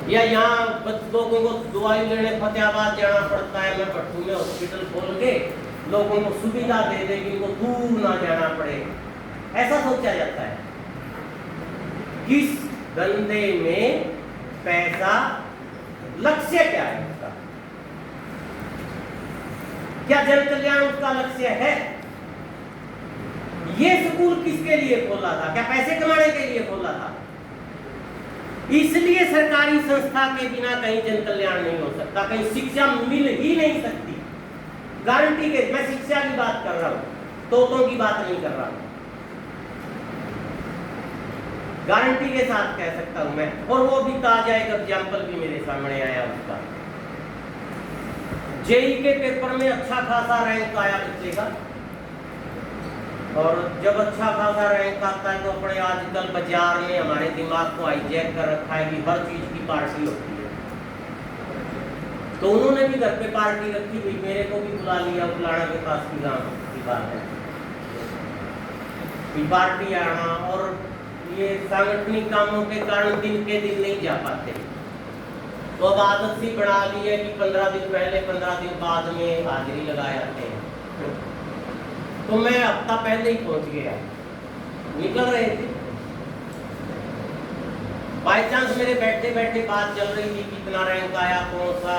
या यहाँ लोगों को दवाई लेने फतेहाबाद जाना पड़ता है, मैं पट्टू में हॉस्पिटल खोल के लोगों को सुविधा दे दे कि उनको दूर ना जाना पड़े, ऐसा सोचा जाता है। किस धंधे में पैसा, लक्ष्य क्या है उसका? क्या जन कल्याण उसका लक्ष्य है? ये स्कूल किसके लिए खोला था? क्या पैसे कमाने के लिए खोला था? इसलिए सरकारी संस्था के बिना कहीं जन कल्याण नहीं हो सकता, कहीं शिक्षा मिल ही नहीं सकती। गारंटी के, मैं शिक्षा की बात कर रहा हूं, तोतों की बात नहीं कर रहा हूं, गारंटी के साथ कह सकता हूं मैं। और वो भी ताजा एक एग्जाम्पल भी मेरे सामने आया उसका। जेई के पेपर में अच्छा खासा रैंक आया बच्चे का, और जब अच्छा खासा रैंक आता है तो अपने आजकल बाजार में हमारे दिमाग को हाईजैक कर रखा है कि हर चीज की पार्टी होती है। तो उन्होंने भी घर पे पार्टी रखी हुई, मेरे को भी बुला लिया, फलाना के पास की गाँव की बात है कि पार्टी आना, और ये सांगठनिक कामों के कारण दिन के दिन नहीं जा पाते, तो अब आदत सी बना ली है कि 15 दिन पहले 15 दिन बाद में हाजिरी लगा जाते हैं। तो मैं हफ्ता पहले ही पहुंच गया, निकल रहे थे, बाई चांस मेरे बैठे बैठे बात चल रही थी, कितना रैंक आया, कौन सा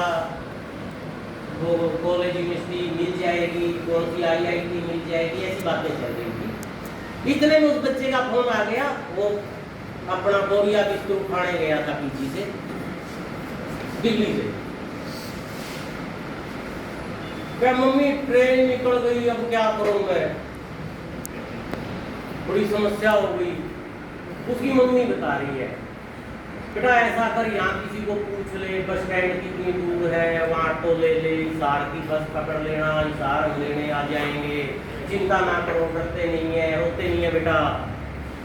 वो कॉलेज यूनिवर्सिटी मिल जाएगी, कौन सी IIT मिल जाएगी, ऐसी बातें चल रही थी। इतने में उस बच्चे का फोन आ गया, वो अपना बोरिया बिस्कुट उठाने गया था पीछे से, दिल्ली से। क्या मम्मी ट्रेन निकल गई, अब क्या करूं मैं, बड़ी समस्या हो गई। उसकी मम्मी बता रही है, बेटा ऐसा कर, यहाँ किसी को पूछ ले, बस स्टैंड कितनी दूर है, वहाँ ऑटो ले ले, हिसार की बस पकड़ लेना, हिसार हम लेने आ जाएंगे, चिंता ना करो, डरते नहीं है, रोते नहीं है बेटा।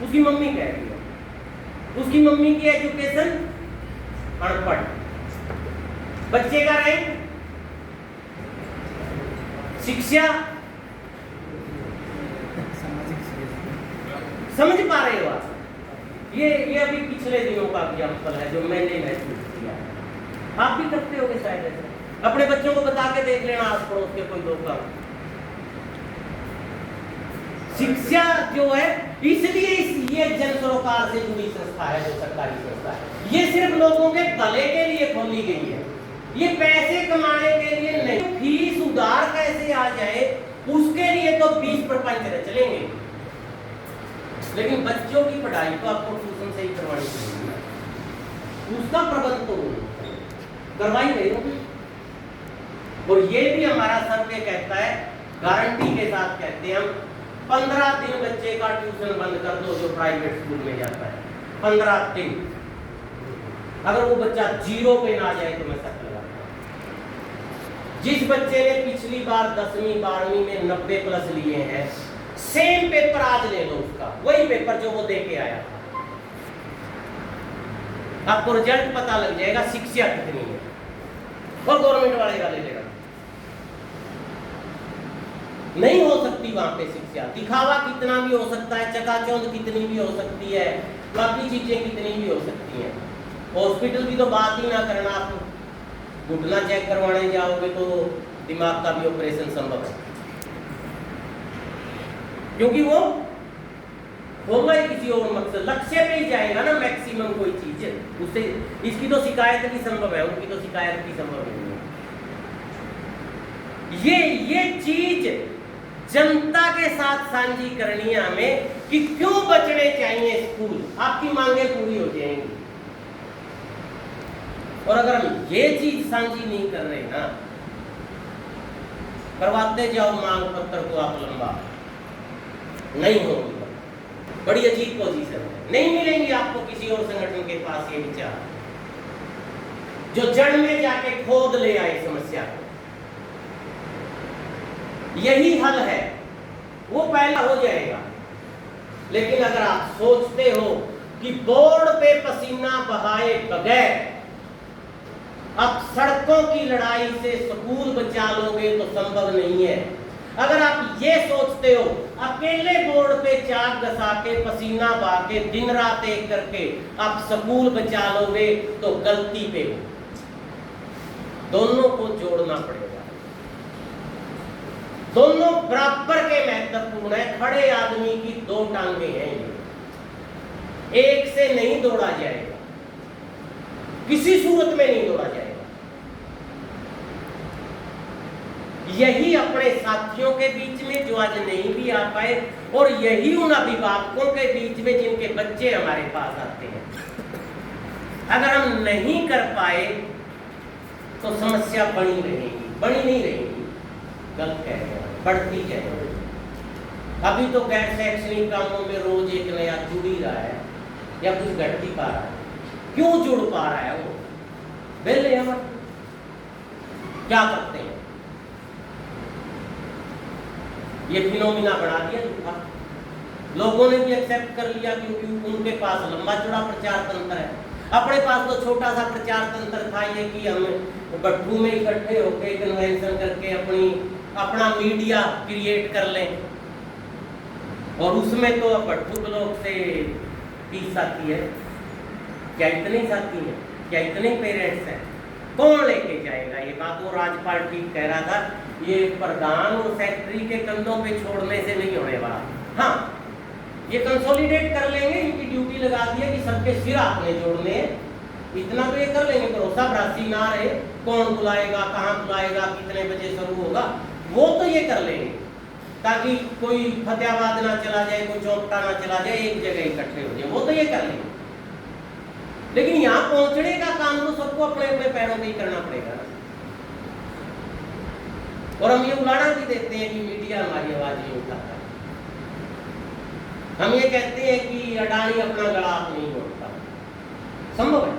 उसकी मम्मी कह रही है। उसकी मम्मी की एजुकेशन अनपढ़, बच्चे का रैंक, शिक्षा, समझ पा रहे हो आप? ये अभी पिछले दिनों का एग्जाम्पल है जो मैंने महसूस किया। आप भी करते होगे शायद ऐसे, अपने बच्चों को बता के देख लेना, आस पड़ोस के कोई लोग का। शिक्षा जो है, इसलिए ये जन सरोकार से जुड़ी संस्था है, जो सरकारी संस्था है, ये सिर्फ लोगों के भले के लिए खोली गई है, ये पैसे कमाने के लिए नहीं। फीस उधार कैसे आ जाए उसके लिए तो 20 प्रपंच चलेंगे, लेकिन बच्चों की पढ़ाई तो आपको ट्यूशन से ही करवानी चाहिए, उसका प्रबंध तो करवाई नहीं होगी। और ये भी हमारा सर्वे कहता है, गारंटी के साथ कहते हैं हम, 15 दिन बच्चे का ट्यूशन बंद कर दो जो प्राइवेट स्कूल में जाता है, 15 दिन। अगर वो बच्चा 0 पे ना जाए तो मैं शक लगाता हूं। जिस बच्चे ने पिछली बार 10वीं 12वीं में 90 प्लस लिए हैं, सेम पेपर आज ले लो उसका, वही पेपर जो वो दे के आया था, आपको रिजल्ट पता लग जाएगा शिक्षा कितनी है, और गवर्नमेंट वाले का ले लेगा। नहीं हो सकती वहां पे शिक्षा, दिखावा कितना भी हो सकता है, चकाचौंध कितनी भी हो सकती है, बाकी चीजें कितनी भी हो सकती हैं। हॉस्पिटल की तो बात ही ना करना, आप घुटना चेक करवाने जाओगे तो दिमाग का भी ऑपरेशन संभव है, क्योंकि वो होगा ही किसी और मकसद, लक्ष्य पे ही जाएगा ना मैक्सिमम कोई चीज, उससे इसकी तो शिकायत भी संभव है, उनकी तो शिकायत भी संभव नहीं है। ये चीज जनता के साथ साझी करनी है हमें कि क्यों बचने चाहिए स्कूल, आपकी मांगे पूरी हो जाएंगी। और अगर हम ये चीज साझी नहीं कर रहे ना, करवाते जाओ मांग पत्र को आप लंबा, नहीं होगी, बड़ी अजीब पोजीशन है, नहीं मिलेंगी आपको किसी और संगठन के पास ये विचार जो जड़ में जाके खोद ले आए समस्या को। यही हल है, वो पहला हो जाएगा। लेकिन अगर आप सोचते हो कि बोर्ड पे पसीना बहाए बगैर आप सड़कों की लड़ाई से स्कूल बचा लोगे तो संभव नहीं है। अगर आप ये सोचते हो अकेले बोर्ड पे चाक घसा के पसीना बहा के दिन रात एक करके आप स्कूल बचा लोगे तो गलती पे हो, दोनों को जोड़ना पड़ेगा। दोनों बराबर के महत्वपूर्ण है, खड़े आदमी की 2 टांगे हैं, ये एक से नहीं दौड़ा जाएगा, किसी सूरत में नहीं दौड़ा जाएगा। यही अपने साथियों के बीच में जो आज नहीं भी आ पाए, और यही उन अभिभावकों के बीच में जिनके बच्चे हमारे पास आते हैं, अगर हम नहीं कर पाए तो समस्या बनी रहेगी, बनी नहीं रहेगी, गलत कह रहे हैं, बढ़ती जाएगी। अभी तो गैर शैक्षणिक कामों में रोज एक नया जुड़ ही रहा है या कुछ घट ही पा रहा है। क्यों जुड़ पा रहा है वो? बेले हम क्या करते हैं, ये फिनोमिना बढ़ा दिया झूठा, लोगों ने भी एक्सेप्ट कर लिया क्योंकि उनके पास लंबा चौड़ा प्रचार तंत्र है। अपने पास तो छोटा सा प्रचार तंत्र था ये कि हम बट्टू में इकट्ठे होकर कन्वेंशन करके अपना मीडिया क्रिएट कर लें, और उसमें तो बट्टू ब्लॉक से 30 साथी है, क्या इतने साथी हैं, क्या इतने पेरेंट्स हैं, कौन लेके जाएगा? ये बात वो राजपाल ठीक कह रहा था, ये प्रधान और सेक्रेटरी के कंधों पे छोड़ने से नहीं होने वाला। हाँ, ये कंसोलिडेट कर लेंगे, इनकी ड्यूटी लगा दी है कि सबके सिर आपने जोड़ने हैं, इतना तो ये कर लेंगे, भरोसा भ्रासी ना रहे, कौन बुलाएगा, कहाँ बुलाएगा, कितने बजे शुरू होगा, वो तो ये कर लेंगे ताकि कोई फतेहाबाद ना चला जाए, कोई चौपटा ना चला जाए, एक जगह इकट्ठे हो जाए, वो तो ये कर लेंगे। लेकिन यहाँ पहुंचने का काम तो सबको अपने अपने पैरों पे ही करना पड़ेगा ना। और हम ये उलाड़ा भी देते हैं कि मीडिया हमारी आवाज नहीं उठाता, हम ये कहते हैं कि अडानी अपना गला आप नहीं मोड़ता, संभव है?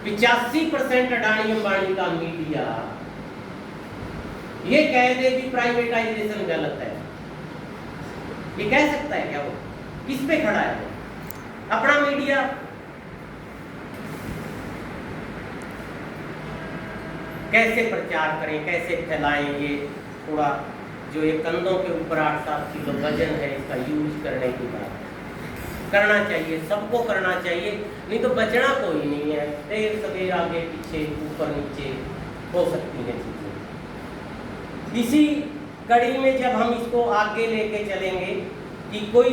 85% अडानी अंबानी का मीडिया ये कह दे कि प्राइवेटाइजेशन गलत है, ये कह सकता है क्या? वो किस पे खड़ा है? अपना मीडिया। कैसे प्रचार करें, कैसे फैलाएं, ये थोड़ा जो ये कंधों के ऊपर 8-7 किलो वजन है, इसका यूज करने की बात करना चाहिए, सबको करना चाहिए, नहीं तो बचना कोई नहीं है। देर सवेर आगे पीछे ऊपर नीचे हो सकती है चीजें। इसी कड़ी में जब हम इसको आगे लेके चलेंगे कि कोई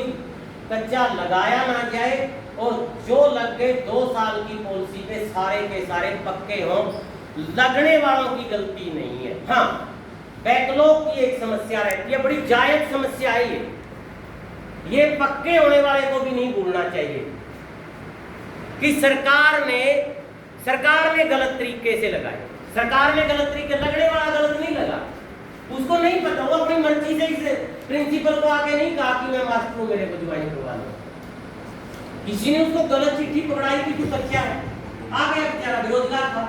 कच्चा लगाया ना जाए, और जो लग गए 2 साल की पॉलिसी पे सारे के सारे पक्के हों, लगने वालों की गलती नहीं है। हाँ, बैकलॉग की एक समस्या रहती है, बड़ी जायज समस्या है ये पक्के होने वाले को भी नहीं भूलना चाहिए कि सरकार ने गलत तरीके से लगाए, सरकार ने गलत तरीके, लगने वाला गलत नहीं लगा, उसको नहीं पता, वो अपनी मर्जी से इस प्रिंसिपल को आके नहीं कहा कि मैं मास्टर हूं, मेरे को ज्वाइन करवा लो, किसी ने उसको गलत चिट्ठी पकड़ाई कि तू बच्चा है, आ गया बेचारा, बेरोजगार था।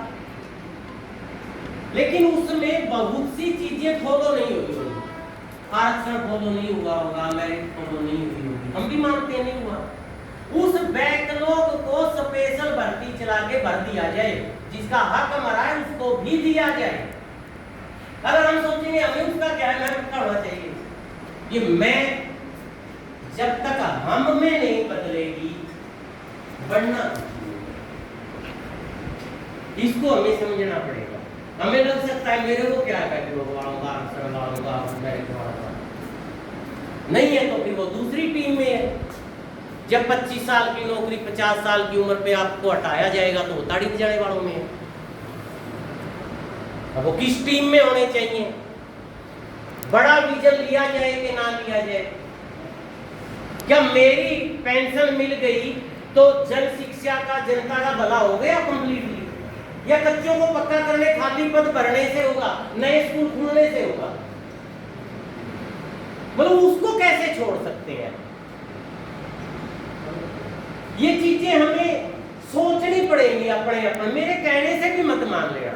लेकिन उसमें बहुत सी चीजें फॉलो नहीं हुई होगी, आरक्षण फॉलो नहीं हुआ होगा, मेरिट फॉलो नहीं हुई होगी, हम भी मानते हैं नहीं हुआ। उस बैकलॉग को स्पेशल भर्ती चला के भर दिया जाए, जिसका हक हमारा है उसको भी दिया जाए। अगर हम सोचेंगे हमें उसका क्या है, मैं होना चाहिए, ये मैं जब तक हम में नहीं बदलेगी बढ़ना, इसको हमें समझना पड़ेगा। हमें लग सकता है मेरे को क्या है, नहीं है तो फिर वो दूसरी टीम में है। जब 25 साल की नौकरी 50 साल की उम्र पे आपको हटाया जाएगा तो वो ताड़ी बजाने वालों में है। अब वो किस टीम में होने चाहिए? बड़ा विजन लिया जाए कि ना लिया जाए? क्या मेरी पेंशन मिल गई तो जन शिक्षा का, जनता का भला हो गया कंप्लीटली, या कच्चों को पक्का करने, खाली पद भरने से होगा, नए स्कूल खुलने से होगा? मतलब उसको कैसे छोड़ सकते हैं? ये चीजें हमें सोचनी पड़ेंगी अपने अपने। मेरे कहने से भी मत मान लेना,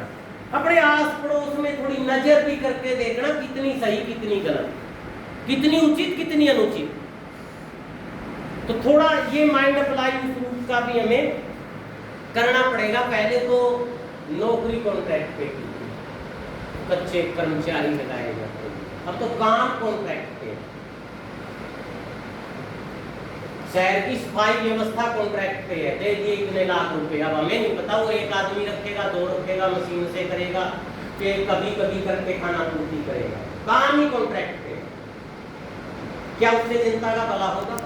अपने आस पड़ोस में थोड़ी नजर भी करके देखना, कितनी सही कितनी गलत, कितनी उचित कितनी अनुचित। तो थोड़ा ये माइंड अप्लाई उस रूप का भी हमें करना पड़ेगा। पहले तो नौकरी कॉन्ट्रैक्ट पे की, कच्चे कर्मचारी लगाए जाते, अब तो काम कॉन्ट्रैक्ट पे। शहर की सफाई व्यवस्था कॉन्ट्रैक्ट पे है, दे दिए इतने लाख रुपए। अब हमें नहीं पता वो एक आदमी रखेगा, 2 रखेगा, मशीन से करेगा, कि कभी कभी करके खाना पूर्ति करेगा, काम ही कॉन्ट्रैक्ट पे। क्या उससे जनता का भला होगा?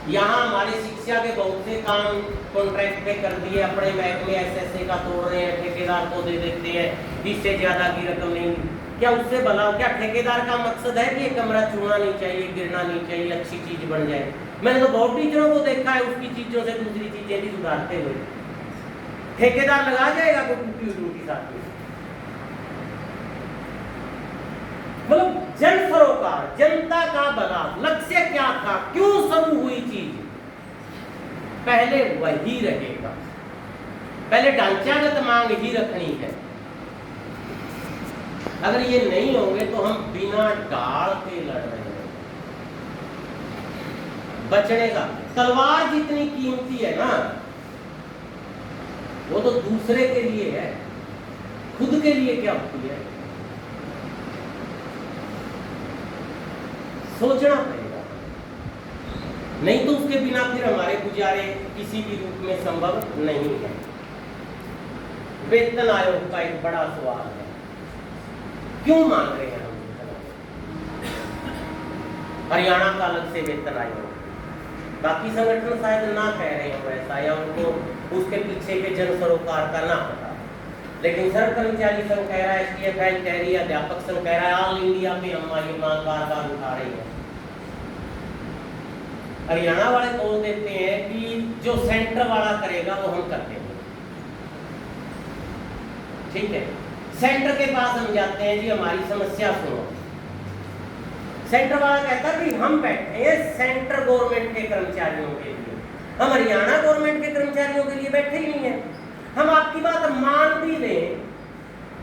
यहाँ हमारे शिक्षा के बहुत से काम कॉन्ट्रैक्ट पे कर दिए, अपने बैंक में एसएसए का तोड़ रहे हैं, ठेकेदार को दे देते हैं, इससे ज़्यादा की रकम नहीं। क्या उससे भला, क्या ठेकेदार का मकसद है कि ये कमरा चूना नहीं चाहिए, गिरना नहीं चाहिए, अच्छी चीज़ बन जाए? मैंने तो बहुत टीचरों को देखा है उसकी चीज़ों से दूसरी चीज़ें भी सुधारते हुए। ठेकेदार लगा जाएगा कोई टूटी हुई रोटी साथ में। मतलब जन सरोकार, जनता का भला, लक्ष्य क्या था, क्यों शुरू हुई चीज, पहले वही रहेगा। पहले ढांचागत मांग ही रखनी है। अगर ये नहीं होंगे तो हम बिना ढाल के लड़ रहे हैं। बचने का, तलवार जितनी कीमती है ना, वो तो दूसरे के लिए है, खुद के लिए क्या होती है? सोचना पड़ेगा, नहीं तो उसके बिना फिर हमारे गुजारे किसी भी रूप में संभव नहीं है। वेतन आयोग का एक बड़ा सवाल है, क्यों मांग रहे हैं हम वेतन आयोग? हरियाणा का अलग से वेतन आयोग, बाकी संगठन शायद ना कह रहे हो ऐसा, या उनको उसके पीछे के जन सरोकार का ना पता, लेकिन सर कर्मचारी संघ कह रहा है, STFI कह रही है, अध्यापक संघ कह रहा है, ऑल इंडिया में हम ये मांग बार-बार उठा रही है। हरियाणा वाले बोल देते हैं कि जो सेंटर वाला करेगा वो हम कर देंगे। ठीक है, सेंटर के पास हम जाते हैं, जी हमारी समस्या सुनो। सेंटर वाला कहता है कि हम बैठे हैं सेंटर गवर्नमेंट के कर्मचारियों के लिए, हम हरियाणा गवर्नमेंट के कर्मचारियों के लिए बैठे ही नहीं है। हम आपकी बात मान भी लें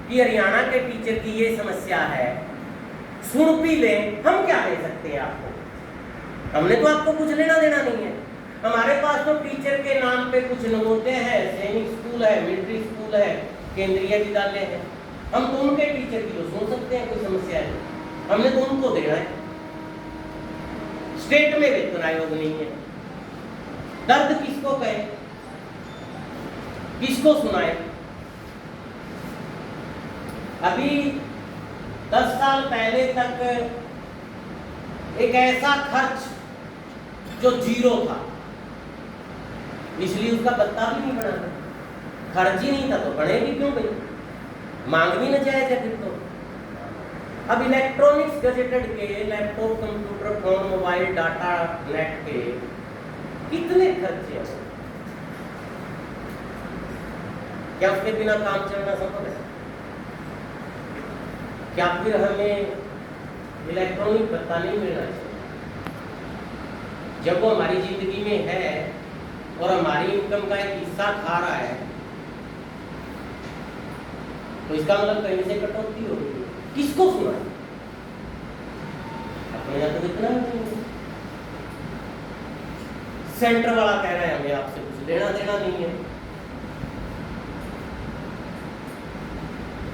कि हरियाणा के टीचर की ये समस्या है, सुन भी लें, हम क्या दे सकते हैं आपको? हमने तो आपको कुछ लेना देना नहीं है। हमारे पास तो टीचर के नाम पे कुछ नवोदय है, सैनिक स्कूल है, मिलिट्री स्कूल है, केंद्रीय विद्यालय है, हम तो उनके टीचर की तो सुन सकते हैं, कोई समस्या है, हमने तो उनको देना है। स्टेट में वेतन आयोग नहीं है, दर्द किसको कहे, किसको सुनाए? अभी 10 साल पहले तक एक ऐसा खर्च जो जीरो था, इसलिए उसका पत्ता भी नहीं बना, खर्च ही नहीं था तो बढ़ेगी क्यों भाई? मांग भी न जाए फिर तो। अब इलेक्ट्रॉनिक्स गजेटेड के laptop, computer, phone, mobile, data, net के कितने खर्चे हैं? क्या उसके बिना काम चलना संभव है? क्या फिर हमें इलेक्ट्रॉनिक भत्ता नहीं मिलना चाहिए? जब वो हमारी जिंदगी में है और हमारी इनकम का एक हिस्सा खा रहा है, तो इसका मतलब कहीं से कटौती हो रही है। किसको सुनाए? अपने यहाँ तो इतना नहीं। सेंटर वाला कह रहा है हमें आपसे कुछ लेना देना नहीं है।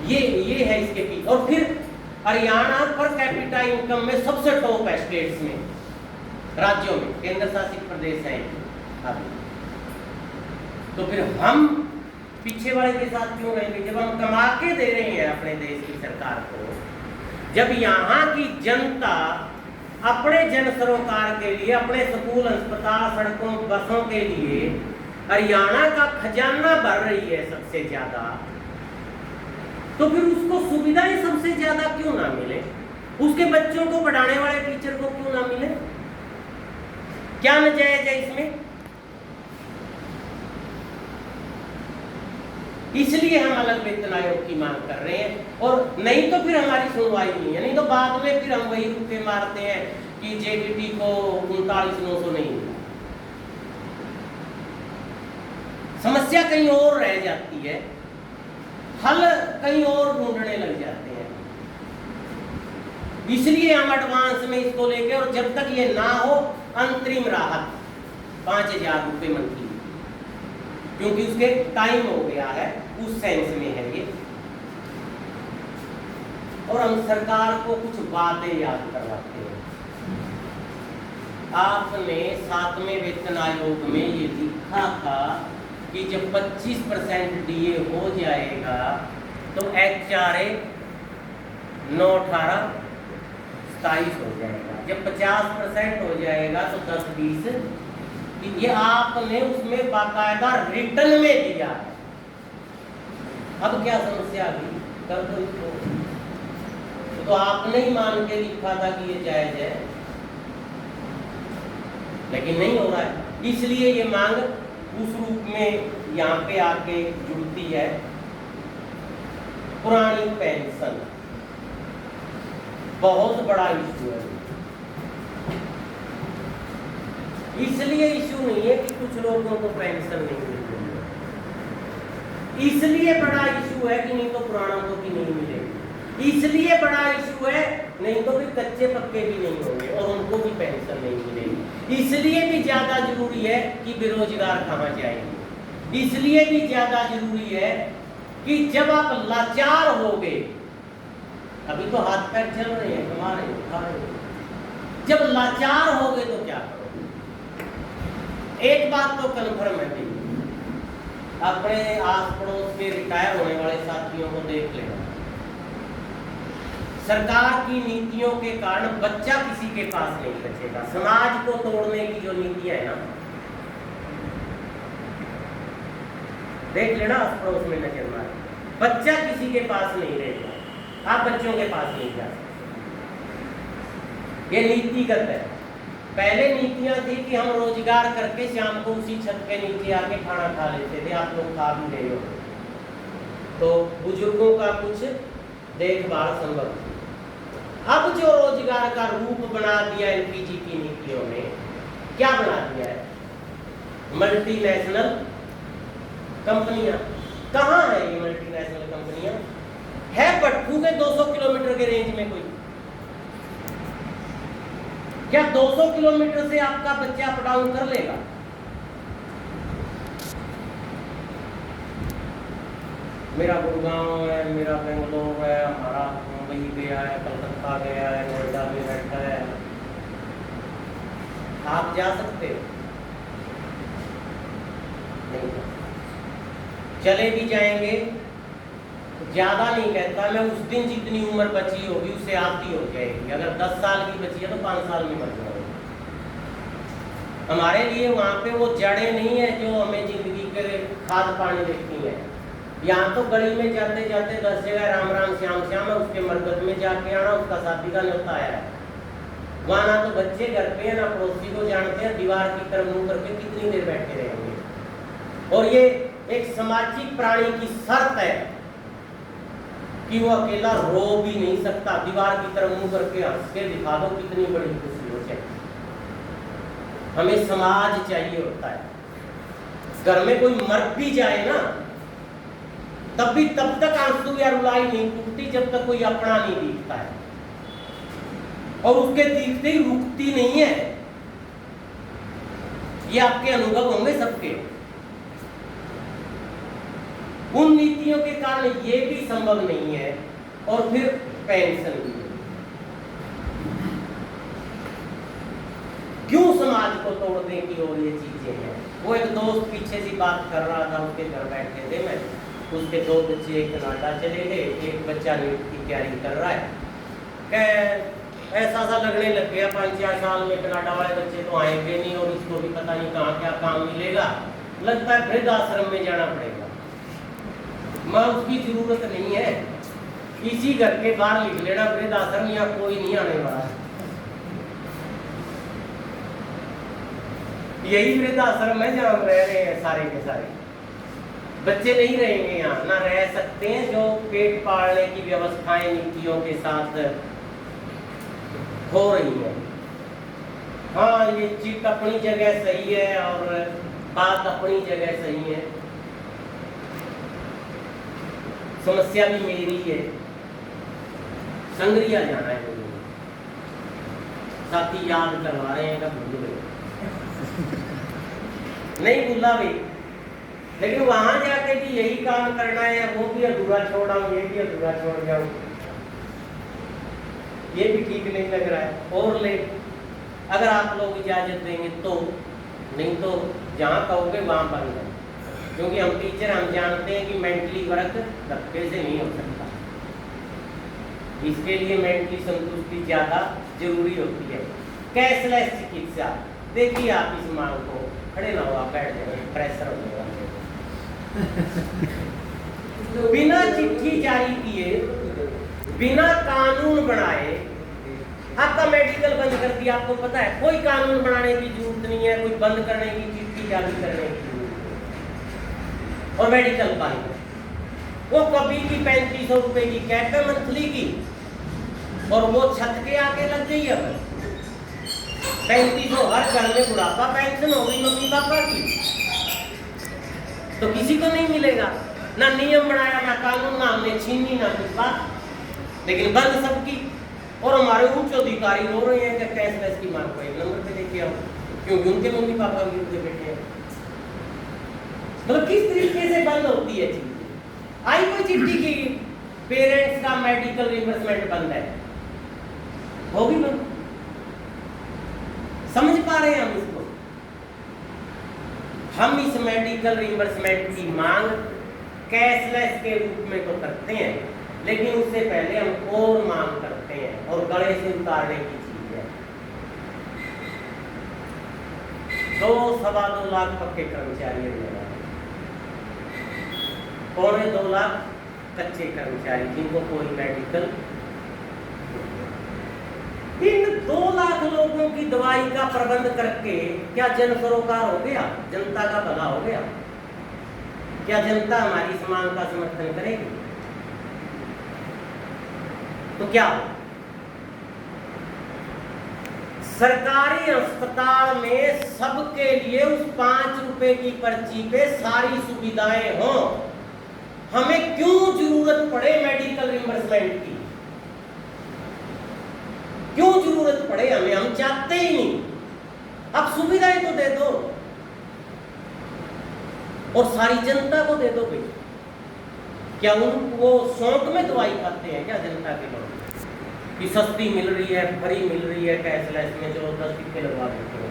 ये है इसके पीछे। और फिर हरियाणा पर कैपिटा इनकम में सबसे टॉप है स्टेट्स में, राज्यों में, केंद्र शासित प्रदेश है अभी। तो फिर हम पीछे वाले के साथ क्यों रहेंगे जब हम कमा के दे रहे हैं अपने देश की सरकार को? जब यहाँ की जनता अपने जन सरोकार के लिए, अपने स्कूल, अस्पताल, सड़कों, बसों के लिए हरियाणा का खजाना भर रही है सबसे ज्यादा, तो फिर उसको सुविधाएं सबसे ज्यादा क्यों ना मिले? उसके बच्चों को पढ़ाने वाले टीचर को क्यों ना मिले? क्या नाजायज है इसमें? इसलिए हम अलग वेतन आयोग की मांग कर रहे हैं। और नहीं तो फिर हमारी सुनवाई नहीं है, नहीं तो बाद में फिर हम वही रुपए मारते हैं कि जेडीटी को 39,900 नहीं मिला। समस्या कहीं और रह जाती है, हल कहीं और ढूंढने लग जाते हैं। इसलिए हम एडवांस में इसको लेके, और जब तक ये ना हो अंतरिम राहत 5,000 रुपये मंथली, क्योंकि उसके टाइम हो गया है, उस सेंस में है ये। और हम सरकार को कुछ वादे याद करवाते हैं। आपने 7वें वेतन आयोग में ये लिखा था कि जब 25% डीए हो जाएगा तो HRA 9/18 27 हो जाएगा, जब 50% हो जाएगा तो 10/20 कि ये आपने उसमें बाकायदा रिटर्न में दिया है। अब क्या समस्या आ गई? कर दो इसको। तो आपने ही मान के लिखा था कि ये जायज है, लेकिन नहीं हो रहा है। इसलिए ये मांग उस रूप में यहाँ पे आके जुड़ती है। पुरानी पेंशन बहुत बड़ा इशू है। इसलिए इशू नहीं है कि कुछ लोगों को पेंशन नहीं मिल रही है, इसलिए बड़ा इशू है कि नहीं तो पुराणों को भी नहीं मिलेगी। इसलिए बड़ा इशू है, नहीं तो फिर कच्चे पक्के भी नहीं होंगे और उनको भी पेंशन नहीं मिलेगी। इसलिए भी ज्यादा जरूरी है कि बेरोजगार कहाँ जाएंगे। इसलिए भी ज्यादा जरूरी है कि जब आप लाचार होगे, अभी तो हाथ पैर चल रहे हैं, कमा रहे हैं, खा रहे हैं, जब लाचार होगे तो क्या करोगे? एक बात तो कन्फर्म है, अपने आस पड़ोस के रिटायर होने वाले साथियों को देख लेना। सरकार की नीतियों के कारण बच्चा किसी के पास नहीं बचेगा। समाज को तोड़ने की जो नीतियां है ना, देख लेना, आस पड़ोस में नजर मारे, बच्चा किसी के पास नहीं रहेगा, आप बच्चों के पास नहीं जा सकते। ये नीतिगत है। पहले नीतियां थी कि हम रोजगार करके शाम को उसी छत पे नीचे आके खाना खा लेते थे, आप लोग खा भी रहे हो, तो बुजुर्गों का कुछ देखभाल संभव थी। अब जो रोजगार का रूप बना दिया एलपीजी की नीतियों ने, क्या बना दिया है? मल्टीनेशनल कंपनियां। कहाँ है ये मल्टीनेशनल कंपनियां? है पट्टू के 200 किलोमीटर के रेंज में कोई? क्या 200 किलोमीटर से आपका बच्चा अप डाउन कर लेगा? मेरा गुड़गांव है, मेरा बेंगलोर है, हमारा मुंबई गया है, कलकत्ता गया है, नोएडा में बैठा है, आप जा सकते हो? नहीं। चले भी जाएंगे, ज्यादा नहीं कहता मैं, उस दिन जितनी उम्र बची होगी उससे आधी हो जाएगी। अगर 10 साल की बची है तो 5 साल में मर जाएगी। हमारे लिए वहाँ पे वो जड़ें नहीं है जो हमें जिंदगी के खाद पानी देती है। यहाँ तो गली में जाते जाते 10 जगह राम राम श्याम श्याम है, उसके मरकज में जाके आना, उसका शादी का न्योता आया है। वहाँ ना तो बच्चे घर पे हैं, ना पड़ोसी को जानते हैं, दीवार की तरफ मुंह करके कितनी देर बैठे रहेंगे। और ये एक सामाजिक प्राणी की शर्त है कि वो अकेला रो भी नहीं सकता, दीवार की तरफ मुंह करके हंस के दिखा दो, कितनी बड़ी खुशी हो जाए। हमें समाज चाहिए होता है। घर में कोई मर भी जाए ना, तब भी तब तक आंसू या रुलाई नहीं टूटती जब तक कोई अपना नहीं दिखता है, और उसके दिखते ही रुकती नहीं है। ये आपके अनुभव होंगे सबके। उन नीतियों के कारण ये भी संभव नहीं है, और फिर पेंशन भी। क्यों समाज को तोड़ने की और ये चीजें हैं? वो एक दोस्त पीछे सी बात कर रहा था, उसके घर बैठे थे मैं, उसके 2 बच्चे कनाडा चले गए, एक बच्चा नीट की तैयारी कर रहा है। ऐसा सा लगने लग गया 5-4 साल में कनाडा वाले बच्चे तो आएंगे नहीं, और इसको भी पता नहीं कहाँ क्या काम मिलेगा, लगता है वृद्धाश्रम में जाना पड़ेगा। माँ उसकी जरूरत नहीं है, इसी घर के बाहर लिख लेना वृद्धाश्रम, यहाँ कोई नहीं आने वाला। यही वृद्धाश्रम है जहाँ हम रह रहे हैं, सारे के सारे बच्चे नहीं रहेंगे यहाँ, ना रह सकते हैं, जो पेट पालने की व्यवस्थाएं नीतियों के साथ हो रही है। हाँ, ये चीज अपनी जगह सही है और बात अपनी जगह सही है, समस्या भी मेरी है। संग्रिया जाना है मुझे, साथी याद करवा रहे हैं, भूल गए नहीं भूला भाई, लेकिन वहां जाके भी यही काम करना है, वो भी अधूरा छोड़ आऊं, ये भी अधूरा छोड़ जाऊं, ये भी ठीक नहीं लग रहा है। और ले अगर आप लोग इजाजत देंगे तो, नहीं तो जहाँ कहोगे वहां बंद है, क्योंकि हम टीचर, हम जानते हैं कि मेंटली वर्क धक्के से नहीं हो सकता, इसके लिए मेंटली संतुष्टि ज्यादा जरूरी होती है। कैशलेस चिकित्सा, देखिए आप इस मांग को खड़े ना हो आप, बैठ जाओ, प्रेशर हो जाएगा। बिना चिट्ठी जारी किए, बिना कानून बनाए आपका मेडिकल बंद कर दिया। आपको पता है कोई कानून बनाने की जरूरत नहीं है, कोई बंद करने की, चिट्ठी जारी करने की जरूरत नहीं। और मेडिकल बंद, वो कभी की 3500 रुपए की कैब है मंथली की, और वो छत के आके लग गई। अब 3500 हर घर में बुढ़ापा पेंशन हो गई मम्मी पापा की, तो किसी को नहीं मिलेगा। ना नियम बनाया, ना कानून, ना हमने छीनी, ना कुछ बात, लेकिन बंद सबकी। और हमारे उच्च अधिकारी रो रहे हैं कि कैशलेस की मांग को 1 नंबर पे लेके आओ, क्योंकि उनके मम्मी पापा भी उनके बेटे हैं। मतलब किस तरीके से बंद होती है चीज। आई कोई चिट्ठी की पेरेंट्स का मेडिकल रिइंबर्समेंट बंद है, होगी बंद। समझ पा रहे हैं हम इसको? हम इस मेडिकल रिइंबर्समेंट की मांग कैशलेस के रूप में तो करते हैं, लेकिन उससे पहले हम और मांग करते हैं, और गले से उतारने की चीज है। 2-2.25 लाख पक्के कर्मचारी हैं, 2.25 लाख कच्चे कर्मचारी जिनको कोई मेडिकल। इन 2 लाख लोगों की दवाई का प्रबंध करके क्या जन सरोकार हो गया? जनता का भला हो गया? क्या जनता हमारी इस मांग का समर्थन करेगी? तो क्या सरकारी अस्पताल में सबके लिए उस 5 रुपए की पर्ची पे सारी सुविधाएं हों, हमें क्यों जरूरत पड़े मेडिकल रिइंबर्समेंट की? क्यों जरूरत पड़े हमें? हम चाहते ही नहीं। अब सुविधाएं तो दे दो, और सारी जनता को दे दो भाई। क्या वो शौक में दवाई खाते हैं क्या जनता के लोग कि सस्ती मिल रही है, फ्री मिल रही है कैशलेस में, चलो 10 टिक्के लगवा देते हो?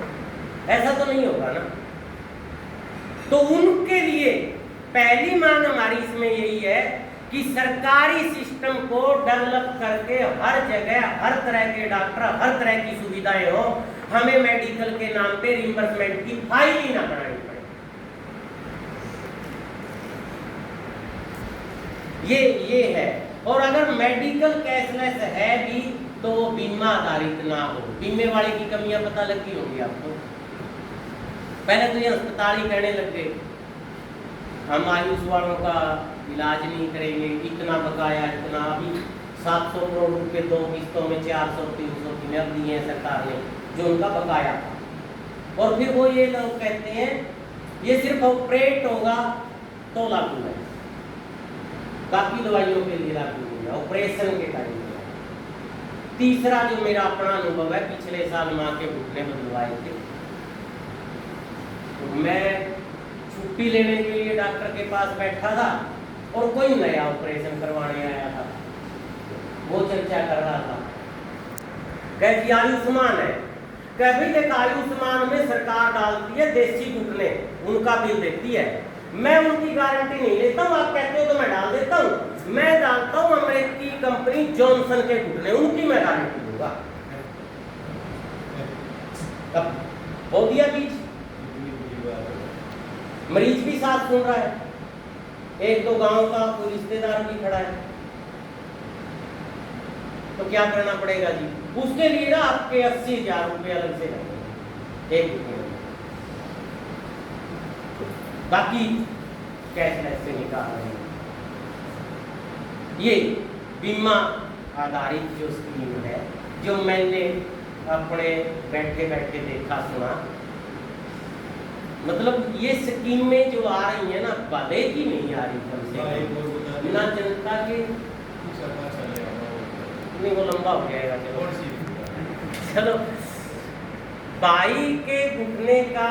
ऐसा तो नहीं होगा ना। तो उनके लिए पहली मांग हमारी इसमें यही है कि सरकारी सिस्टम को डेवलप करके हर जगह हर तरह के डॉक्टर, हर तरह की सुविधाएं हो, हमें मेडिकल के नाम पे रिइंबर्समेंट की फाइल ही ना बनानी पड़े। ये है। और अगर मेडिकल कैशलेस है भी तो बीमा आधारित ना हो। बीमे वाले की कमियां पता लगी होंगी आपको। पहले तो ये अस्पताल ही कहने लग गए हम आयुष वालों का इलाज नहीं करेंगे, इतना बकाया, इतना। अभी 700 करोड़ रुपए 2 किस्तों में 400-300 की अब दी है सरकार ने, जो उनका बकाया था। और फिर वो ये लोग कहते हैं ये सिर्फ ऑपरेट होगा तो लागू है, बाकी दवाइयों के लिए लागू नहीं है, ऑपरेशन के टाइम में। तीसरा जो मेरा अपना अनुभव है, पिछले साल माँ के घुटने बदलवाए थे, तो मैं छुट्टी लेने के लिए डॉक्टर के पास बैठा था और कोई नया ऑपरेशन करवाने आया था। वो चर्चा कर रहा था, कह कि आयुष्मान है, कह भाई देख आयुष्मान में सरकार डालती है देसी घुटने, उनका बिल देती है, मैं उनकी गारंटी नहीं लेता हूँ। आप कहते हो तो मैं डाल देता हूँ। मैं डालता हूँ अमेरिकी कंपनी जॉनसन के घुटने, उनकी मैं गारंटी दूंगा। अब हो दिया बीच, मरीज भी साथ सुन रहा है, 1-2 गांव का कोई रिश्तेदार भी खड़ा है। तो क्या करना पड़ेगा जी? उसके लिए ना आपके 80,000 रुपये अलग से लगेंगे एक घुटने में, बाकी कैशलेस से निकाल रहे हैं। ये बीमा आधारित जो स्कीम है, जो मैंने अपने बैठे बैठे देखा सुना, मतलब ये स्कीमें जो आ रही है ना, भले की नहीं आ रही कम से कम, बिना जनता के नहीं, वो लंबा हो जाएगा। चलो बाई के घुटने का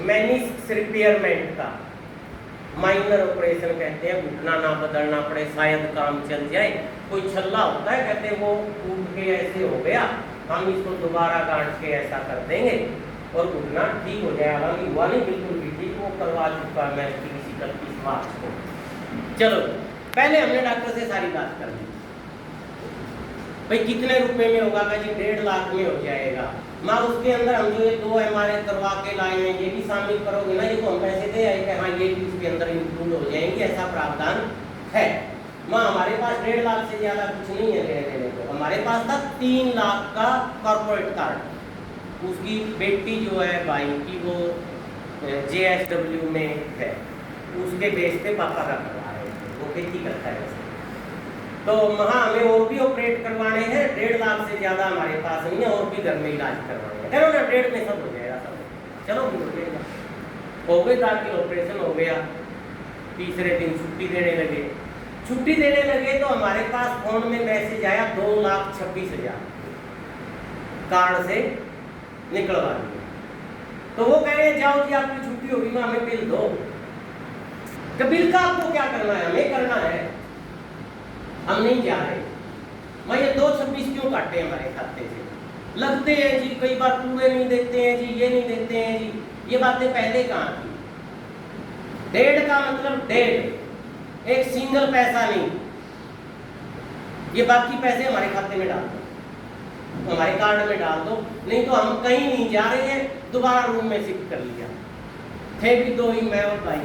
मेनिस्क रिपेयरमेंट का माइनर ऑपरेशन कहते हैं, घुटना ना बदलना पड़े, शायद काम चल जाए। कोई छल्ला होता है, कहते हैं वो टूट के ऐसे हो गया, हम इसको दोबारा गांठ के ऐसा कर देंगे और घुटना ठीक हो जाए। हालांकि हुआ नहीं बिल्कुल भी ठीक, वो करवा चुका मैं 31 मार्च को। चलो पहले हमने डॉक्टर से सारी बात कर ली, भाई कितने रुपए में होगा? जी 1.5 लाख में हो जाएगा। माँ उसके अंदर हम जो ये 2 MRI करवा के लाए हैं ये भी शामिल करोगे ना, ये तो हम पैसे दे आए कि हाँ ये भी उसके अंदर इंक्लूड हो जाएंगे, ऐसा प्रावधान है। माँ हमारे पास 1.5 लाख से ज़्यादा कुछ नहीं है लेने को, हमारे पास था 3 लाख का कॉर्पोरेट कार्ड। उसकी बेटी जो है भाई की वो JSW में है, उसके बेस पे पापा का करवा रहे थे, वो खेती करता है वैसे। तो वहाँ हमें और भी ऑपरेट करवाने हैं, 1.5 लाख से ज़्यादा हमारे पास नहीं है, और भी घर में इलाज करवाने हैं। करो ना 1.5 में सब हो जाएगा सब, चलो हो जाएगा। हो गए दाखिल, ऑपरेशन हो गया, तीसरे दिन छुट्टी देने लगे। छुट्टी देने लगे तो हमारे पास फोन में मैसेज आया 2,26,000 कार्ड से निकलवा दिए। तो वो कह रहे हैं जाओ जी आपकी छुट्टी होगी ना, हमें बिल दो। तो बिल का आपको क्या करना है? हमें करना है, हम नहीं जा रहे। मैं ये 2,26 क्यों काटे हमारे खाते से? लगते हैं जी, कई बार पूरे नहीं देते हैं जी, ये नहीं देते हैं जी, ये बातें पहले कहाँ थी? 1.5 का मतलब 1.5, एक सिंगल पैसा नहीं। ये बाकी पैसे हमारे खाते में डाल दो, हमारे कार्ड में डाल दो, नहीं तो हम कहीं नहीं जा रहे हैं। दोबारा रूम में शिफ्ट कर लिया, थे भी 2 ही, मैं और भाई।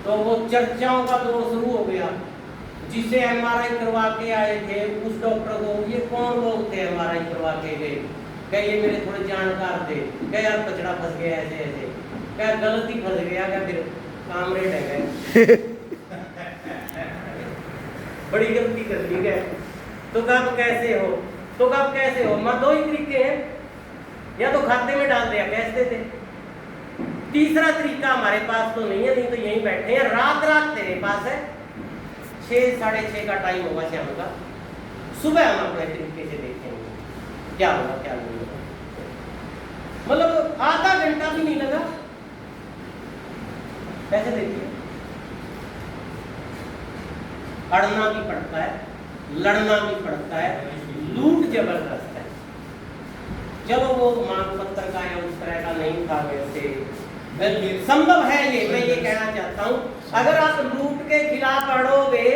तो वो चर्चाओं का दौर शुरू हो गया। जिसे MRI करवा के आए थे उस डॉक्टर को, ये कौन लोग थे MRI करवा के गए? क्या ये मेरे थोड़े जानकार थे? क्या यार कचड़ा फंस गया ऐसे ऐसे, क्या गलती फंस गया, क्या फिर कामरेड है गए बड़ी गलती कर ली गए। तो कब कैसे हो, तो कब कैसे हो? मैं 2 ही तरीके हैं, या तो खाते में डाल दिया कैश दे दे, तीसरा तरीका हमारे पास तो नहीं है, नहीं तो यहीं बैठे हैं। रात तेरे पास है, 6 साढ़े 6 का टाइम होगा शाम का, सुबह हम अपने तरीके से देखेंगे क्या होगा क्या नहीं होगा। मतलब आधा घंटा भी नहीं लगा, कैसे देखिए। अड़ना भी पड़ता है, लड़ना भी पड़ता है, लूट जबरदस्त है। चलो वो मांग पत्र का या उस तरह का नहीं था, वैसे संभव है ये, मैं ये कहना चाहता हूं, अगर आप लूट के खिलाफ अड़ोगे,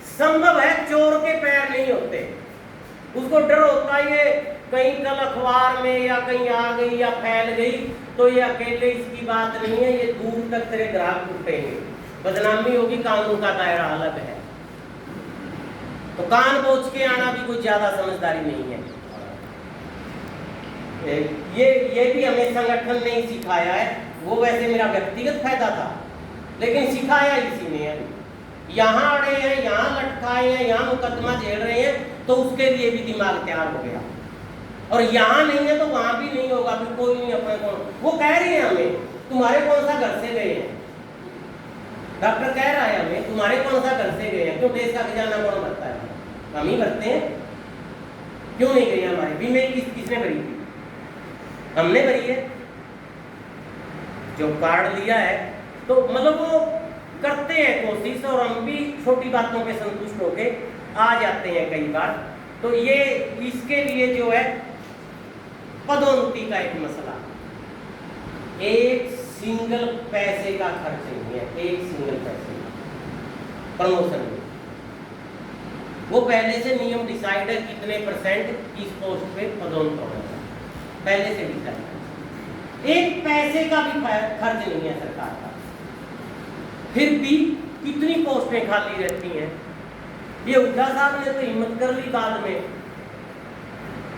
संभव है चोर के पैर नहीं होते। उसको डर होता है ये कहीं कल अखबार में या कहीं आ गई या फैल गई तो ये अकेले इसकी बात नहीं है, ये दूर तक तेरे ग्राहक टूटेंगे, बदनामी होगी, कानून का दायरा अलग है। तो कान पहुंच के आना भी कोई ज्यादा समझदारी नहीं है। ये भी हमें संगठन ने ही सिखाया है। वो वैसे मेरा व्यक्तिगत फायदा था, लेकिन सिखाया इसी ने है। यहाँ अड़े हैं, यहाँ लटकाए हैं, यहाँ मुकदमा झेल रहे हैं, तो उसके लिए भी दिमाग तैयार हो गया। और यहाँ नहीं है तो वहाँ भी नहीं होगा, फिर कोई नहीं अपने कौन। वो कह रही है हमें तुम्हारे कौन सा घर से गए हैं, डॉक्टर कह रहा है हमें तुम्हारे कौन सा घर से गए हैं, क्यों देश का खजाना कौन भरता है? हम ही भरते हैं। क्यों नहीं गई हमारी बीमे की किसने भरी थी? हमने भरी है। जो कार्ड लिया है तो मतलब वो करते हैं कोशिश, और हम भी छोटी बातों पे संतुष्ट होके आ जाते हैं कई बार। तो ये इसके लिए जो है पदोन्नति का एक मसला, एक सिंगल पैसे का खर्च नहीं है, एक सिंगल पैसे प्रमोशन में। वो पहले से नियम डिसाइड है कितने % किस पोस्ट पे पदोन्नत होगा, पहले से डिसाइड है। एक पैसे का भी खर्च नहीं है सरकार का, फिर भी कितनी पोस्टें खाली रहती हैं। ये हुड्डा साहब ने तो हिम्मत कर ली बाद में,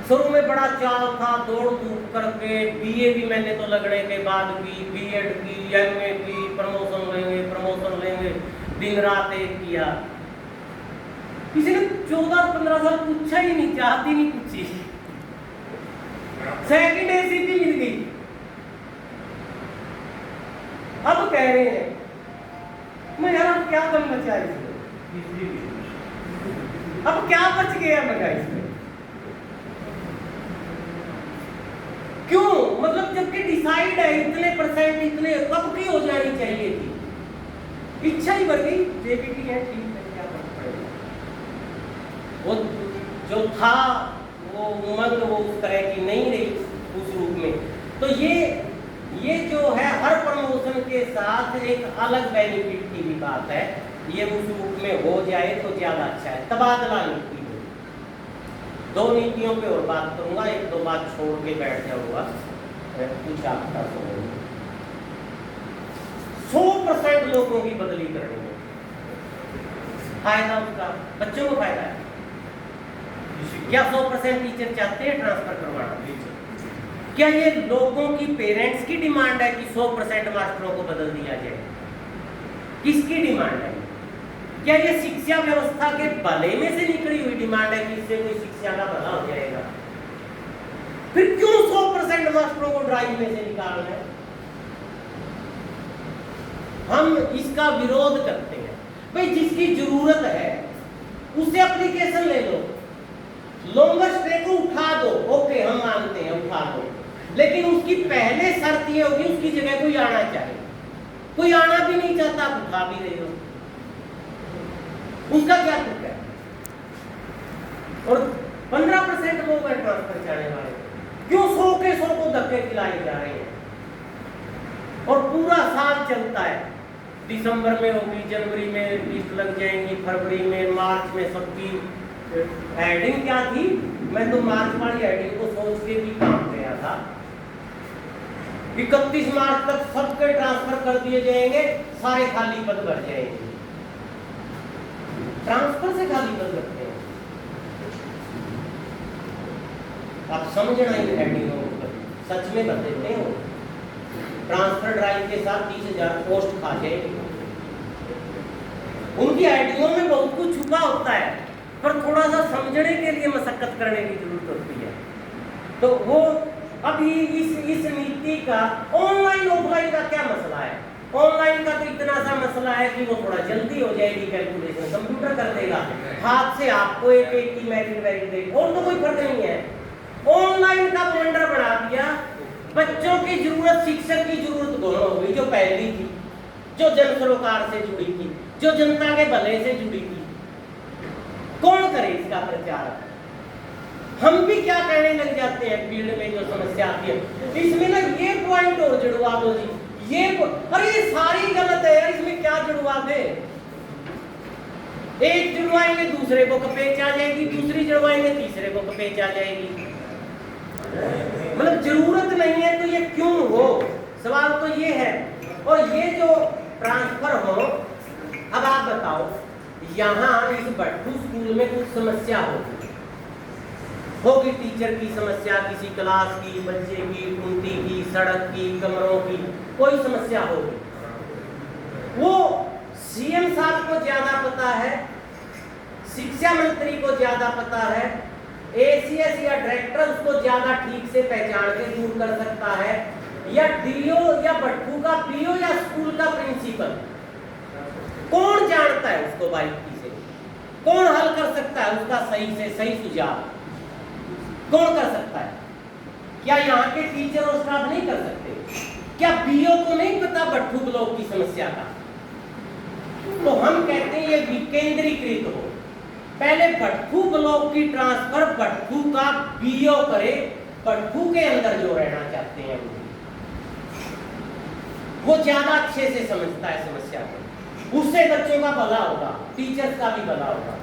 शुरू में बड़ा चाव था, दौड़ धूप करके BA भी मैंने तो लगने के बाद की, B.Ed की, MA की, प्रमोशन लेंगे, दिन रात एक किया। किसी ने 14-15 साल पूछा ही नहीं, चाहती नहीं पूछी, सेकंड ACP मिल गई। अब कह रहे हैं मैं यार क्या बन बचा इसमें, अब क्या बच गया मैं इसमें? क्यों? मतलब जबकि डिसाइड है इतने %, इतने कब की हो जानी चाहिए थी। इच्छा ही बढ़ गई, JPT है ठीक है, क्या फर्क पड़ेगा। वो जो था वो उमंग वो उस तरह की नहीं रही उस रूप में। तो ये जो है हर प्रमोशन के साथ एक अलग बेनिफिट की भी बात है, ये उस रूप में हो जाए तो ज्यादा अच्छा है। तबादला नीति 2 नीतियों पे और बात करूंगा, 1-2 बात छोड़ के बैठ जाऊंगा, कुछ आपका सुनेंगे। 100% लोगों की बदली करनी है, फायदा उसका बच्चों को फायदा है। क्या 100% टीचर चाहते हैं ट्रांसफर करवाना? क्या ये लोगों की पेरेंट्स की डिमांड है कि 100% मास्टरों को बदल दिया जाए? किसकी डिमांड है? क्या ये शिक्षा व्यवस्था के भले में से निकली हुई डिमांड है कि इससे कोई शिक्षा का भला हो जाएगा? फिर क्यों 100% मास्टरों को ड्राइव में से निकालना है? हम इसका विरोध करते हैं। भाई जिसकी जरूरत है उसे एप्लीकेशन ले लो, लॉन्गर स्टे को उठा दो, ओके हम मानते हैं उठा दो, लेकिन उसकी पहले शर्त ये होगी उसकी जगह कोई आना चाहिए। कोई आना भी नहीं चाहता, आप उठा भी रहे हो, उसका क्या तुक है? और 15% लोग हैं ट्रांसफर चाहने वाले, क्यों 100 के 100 को धक्के खिलाए जा रहे हैं? और पूरा साल चलता है, दिसंबर में होगी, जनवरी में लिस्ट लग जाएंगी, फरवरी में, मार्च में सबकी हेडिंग क्या थी? मैं तो मार्च वाली हेडिंग को सोच के भी काम किया था, 31 मार्च तक सबके ट्रांसफर कर दिए जाएंगे, सारे खाली पद भर जाएंगे। ट्रांसफर से खाली पद भरते हैं, आप समझना ही हेडिंग को सच में भर देते हो। ट्रांसफर ड्राइव के साथ 30,000 पोस्ट खा जाएगी। उनकी आइडियों में बहुत कुछ छुपा होता है, पर थोड़ा सा समझने के लिए मशक्कत करने की जरूरत होती है। तो वो अभी इस नीति का ऑनलाइन ऑफलाइन का क्या मसला है? ऑनलाइन का तो इतना सा मसला है कि वो थोड़ा जल्दी हो जाएगी, कैलकुलेशन कंप्यूटर कर देगा, हाथ से आपको एक की मेरिट वैलिड देगा, और तो कोई फर्क नहीं है। ऑनलाइन का वंडर बना दिया, बच्चों की जरूरत शिक्षक की जरूरत गौण हो गई, जो पहली थी, जो जन सरोकार से जुड़ी थी, जो जनता के भले से जुड़ी थी। कौन करे इसका प्रचार? हम भी क्या कहने लग जाते हैं फील्ड में जो समस्या आती है, इसमें ना ये पॉइंट और जुड़वा दो जी, अरे ये सारी गलत है यार, इसमें क्या जुड़वा दे? एक जुड़वाएंगे दूसरे को कपेच आ जाएगी, दूसरी जुड़वाएंगे तीसरे को कपेच आ जाएगी। मतलब जरूरत नहीं है तो ये क्यों हो? सवाल तो ये है। और ये जो ट्रांसफर हो, अब आप बताओ, यहाँ इस भट्टू स्कूल में कुछ समस्या होगी, टीचर की समस्या, किसी क्लास की, बच्चे की, कुंती की, सड़क की, कमरों की, कोई समस्या होगी, वो सीएम साहब को ज्यादा पता है, शिक्षा मंत्री को ज्यादा पता है, एसीएस या डायरेक्टर उसको ज्यादा ठीक से पहचान के दूर कर सकता है, या डीओ या भट्टू का पीओ या स्कूल का प्रिंसिपल? कौन जानता है उसको बारीकी से? कौन हल कर सकता है उसका सही से सही सुझाव? कौन कर सकता है? क्या यहाँ के टीचर और स्टाफ नहीं कर सकते? क्या पीओ को नहीं पता भट्टू ब्लॉक की समस्या का? तो हम कहते हैं ये विकेंद्रीकृत हो। पहले भट्टू ब्लॉक की ट्रांसफर भट्टू का पीओ करे, भट्टू के अंदर जो रहना चाहते हैं वो ज्यादा अच्छे से समझता है समस्या को, उससे बच्चों का भला होगा, टीचर्स का भी भला होगा।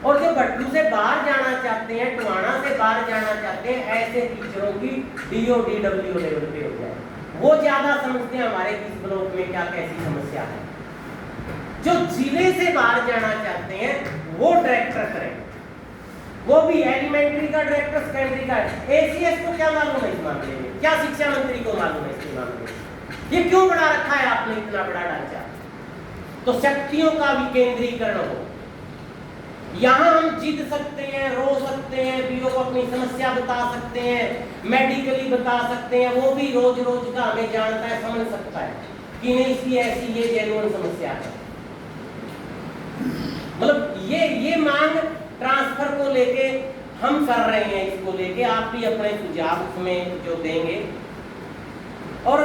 और जो भट्टू से बाहर जाना चाहते हैं, टुहाना से बाहर जाना चाहते हैं, ऐसे टीचरों की डीओ डीडब्ल्यू लेवल पे हो जाए, वो ज्यादा समझते हैं हमारे किस ब्लॉक में क्या कैसी समस्या है। जो जिले से बाहर जाना चाहते हैं वो डायरेक्टर करें, वो भी एलिमेंट्री का डायरेक्टर, सेकेंडरी का। एसीएस को क्या मालूम है इस मामले में? क्या शिक्षा मंत्री को मालूम है इस मामले में? ये क्यों बना रखा है आपने इतना बड़ा ढांचा? तो शक्तियों का विकेंद्रीकरण हो। यहाँ हम जीत सकते हैं, रो सकते हैं, पीओ को अपनी समस्या बता सकते हैं, मेडिकली बता सकते हैं, वो भी रोज रोज का हमें जानता है, समझ सकता है कि नहीं इसकी ऐसी ये जेन्युइन समस्या है। मतलब ये मांग ट्रांसफर को लेके हम कर रहे हैं, इसको लेके आप भी अपने सुझाव उसमें जो देंगे। और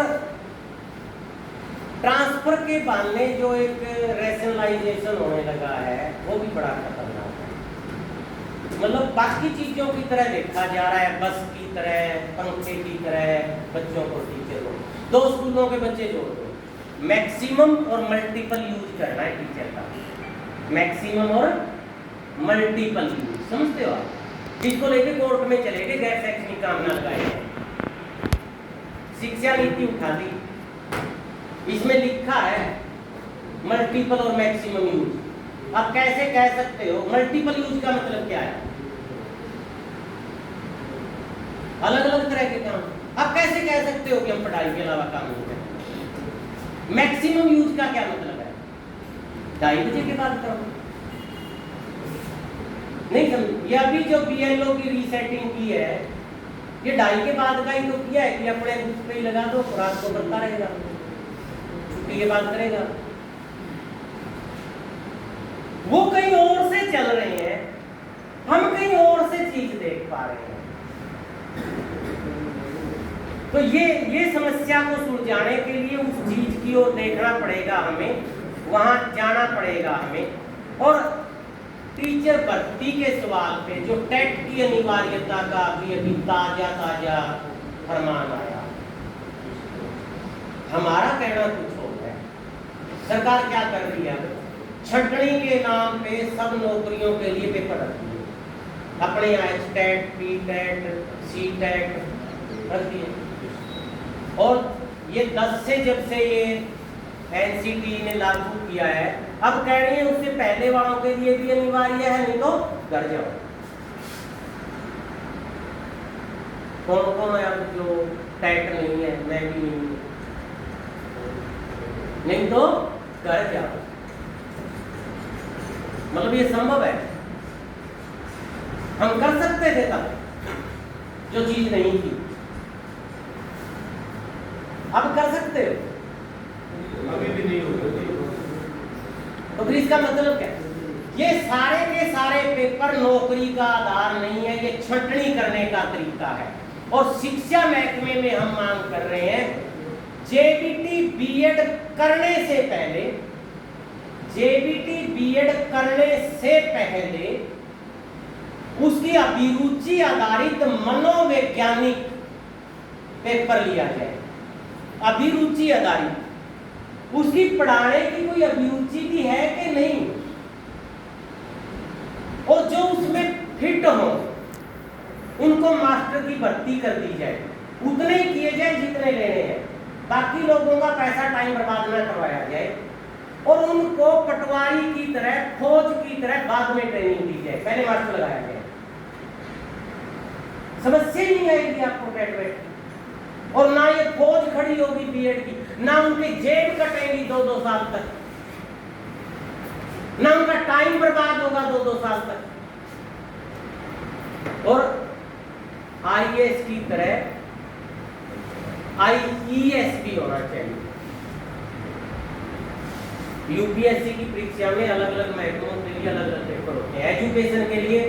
ट्रांसफर के बहाने जो एक रैशनलाइजेशन होने लगा है वो भी बड़ा खतरनाक है। मतलब बाकी चीजों की तरह देखा जा रहा है, बस की तरह, पंखे की तरह बच्चों को, टीचर को। 2 स्कूलों के बच्चे जोड़ दो, मैक्सिमम और मल्टीपल यूज करना है टीचर का, मैक्सिमम और मल्टीपल यूज, समझते हो आप? जिसको लेके कोर्ट में चले गए, गैर शैक्षणिक काम ना लगाए। शिक्षा नीति उठा दी, इसमें लिखा है मल्टीपल और मैक्सिमम यूज। अब कैसे कह सकते हो? मल्टीपल यूज का मतलब क्या है? अलग अलग तरह के काम। अब कैसे कह सकते हो कि हम पढ़ाई के अलावा काम नहीं करते? मैक्सिमम यूज का क्या मतलब है? 2:30 बजे के बाद करो, नहीं समझ? ये अभी जो BLO की रीसेटिंग की है, ये 2:30 के बाद का ही तो किया है कि अपने बुक पे ही लगा दो, रात को करता रहेगा, छुट्टी के बाद करेगा। वो कहीं और से चल रहे हैं, हम कहीं और से चीज देख पा रहे हैं। तो ये समस्या को सुलझाने के लिए उस चीज की ओर देखना पड़ेगा हमें, वहां जाना पड़ेगा हमें। और टीचर भर्ती के सवाल पे जो टेट की अनिवार्यता का अभी ताजा फरमान आया, हमारा कहना कुछ और है। सरकार क्या कर रही है? छटनी के नाम पे सब नौकरियों के लिए पेपर रखती है, अपने यहाँ टेट, P-TET, C-TET रखती है। और ये 10 से जब से ये NCT ने लागू किया है, अब कह रही है उससे पहले वालों के लिए भी अनिवार्य है, नहीं तो घर जाओ। कौन कौन है अब जो टेट नहीं है? मैं भी नहीं हूं, नहीं तो घर जाओ। मतलब ये संभव है? हम कर सकते थे तब जो चीज नहीं थी, अब कर सकते हो? अभी भी नहीं होगा। तो फिर इसका मतलब क्या? ये सारे के सारे पेपर नौकरी का आधार नहीं है, ये छंटनी करने का तरीका है। और शिक्षा महकमे में हम मांग कर रहे हैं, JBT B.Ed करने से पहले, JBT B.Ed करने से पहले उसकी अभिरुचि आधारित मनोवैज्ञानिक पेपर लिया जाए। अभिरुचि आधारित, उसकी पढ़ाने की कोई अभिरुचि भी है कि नहीं, और जो उसमें फिट हो उनको मास्टर की भर्ती कर दी जाए, उतने ही किए जाए जितने लेने हैं, बाकी लोगों का पैसा टाइम बर्बाद न करवाया जाए। और उनको पटवारी की तरह, खोज की तरह बाद में ट्रेनिंग दी जाए, पहले मास्टर लगाया जाए। समस्या ही नहीं आएगी आपको टेट, और ना ये खोज खड़ी होगी B.Ed की, ना उनके जेब कटेंगी 2-2 साल तक, ना उनका टाइम बर्बाद होगा 2-2 साल तक। और IAS की तरह IES भी होना चाहिए। UPSC की परीक्षा में अलग अलग महकमों के लिए अलग अलग पेपर होते हैं। एजुकेशन के लिए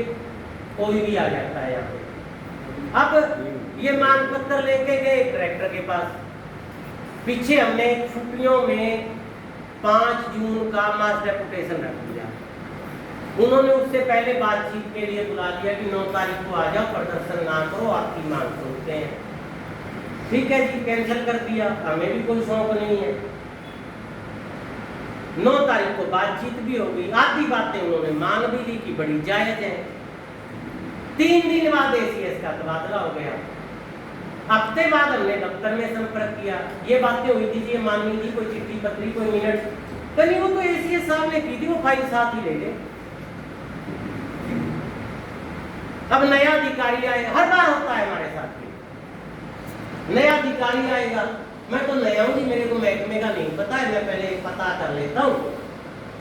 कोई भी आ जाता है यहाँ पे। अब ये मांग पत्र लेके गए डायरेक्टर के पास, पीछे हमने छुट्टियों में 5 जून का मास डेपुटेशन रख दिया। उन्होंने उससे पहले बातचीत के लिए बुला लिया कि 9 तारीख को आ जाओ, प्रदर्शन ना करो, आपकी मांग सुनते हैं। ठीक है जी, कैंसिल कर दिया, हमें भी कोई शौक नहीं है। 9 तारीख को बातचीत भी हो गई, आधी बातें उन्होंने मान भी ली कि बड़ी जायज है। 3 दिन बाद ACS का तबादला हो गया। हफ्ते बाद हमने दफ्तर में संपर्क किया, ये बातें हुई थी, ये माननी थी, कोई चिट्ठी पत्री, कोई मिनट, कहीं वो तो ACS साहब ने की थी, वो फाइल साथ ही ले ले। अब नया अधिकारी आएगा, हर बार होता है हमारे साथ भी, नया अधिकारी आएगा, मैं तो नया हूँ जी, मेरे को महकमे का नहीं पता है, मैं पहले पता कर लेता हूँ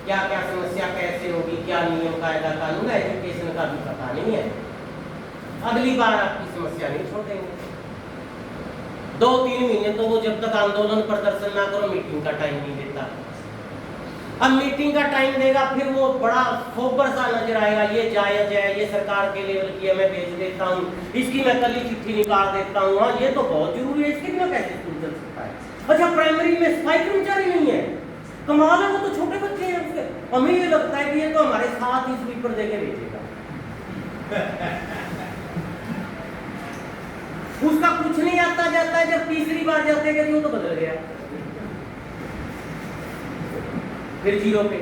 क्या क्या समस्या कैसे होगी, क्या नियम कायदा कानून, एजुकेशन का भी पता नहीं है। अगली बार आपकी समस्या नहीं छोड़ेंगे। 2-3 महीने तो वो जब तक आंदोलन प्रदर्शन ना करो मीटिंग का टाइम नहीं देता। अब मीटिंग का टाइम देगा, फिर वो बड़ा सोबर सा नजर आएगा, ये जायज है, ये सरकार के लेवल की है, मैं भेज देता हूँ, इसकी मैं कल ही चिट्ठी निकाल देता हूँ, हाँ ये तो बहुत जरूरी है, इसके बिना कैसे स्कूल चल सकता है। अच्छा, प्राइमरी में सफाई कर्मचारी नहीं है, कमाल है, वो तो छोटे बच्चे हैं उसके, हमें ये लगता है कि ये तो हमारे साथ ही स्वीपर देके भेजेगा। उसका कुछ नहीं आता जाता है, जब तीसरी बार जाते हैं वो तो बदल गया, फिर 0 पे।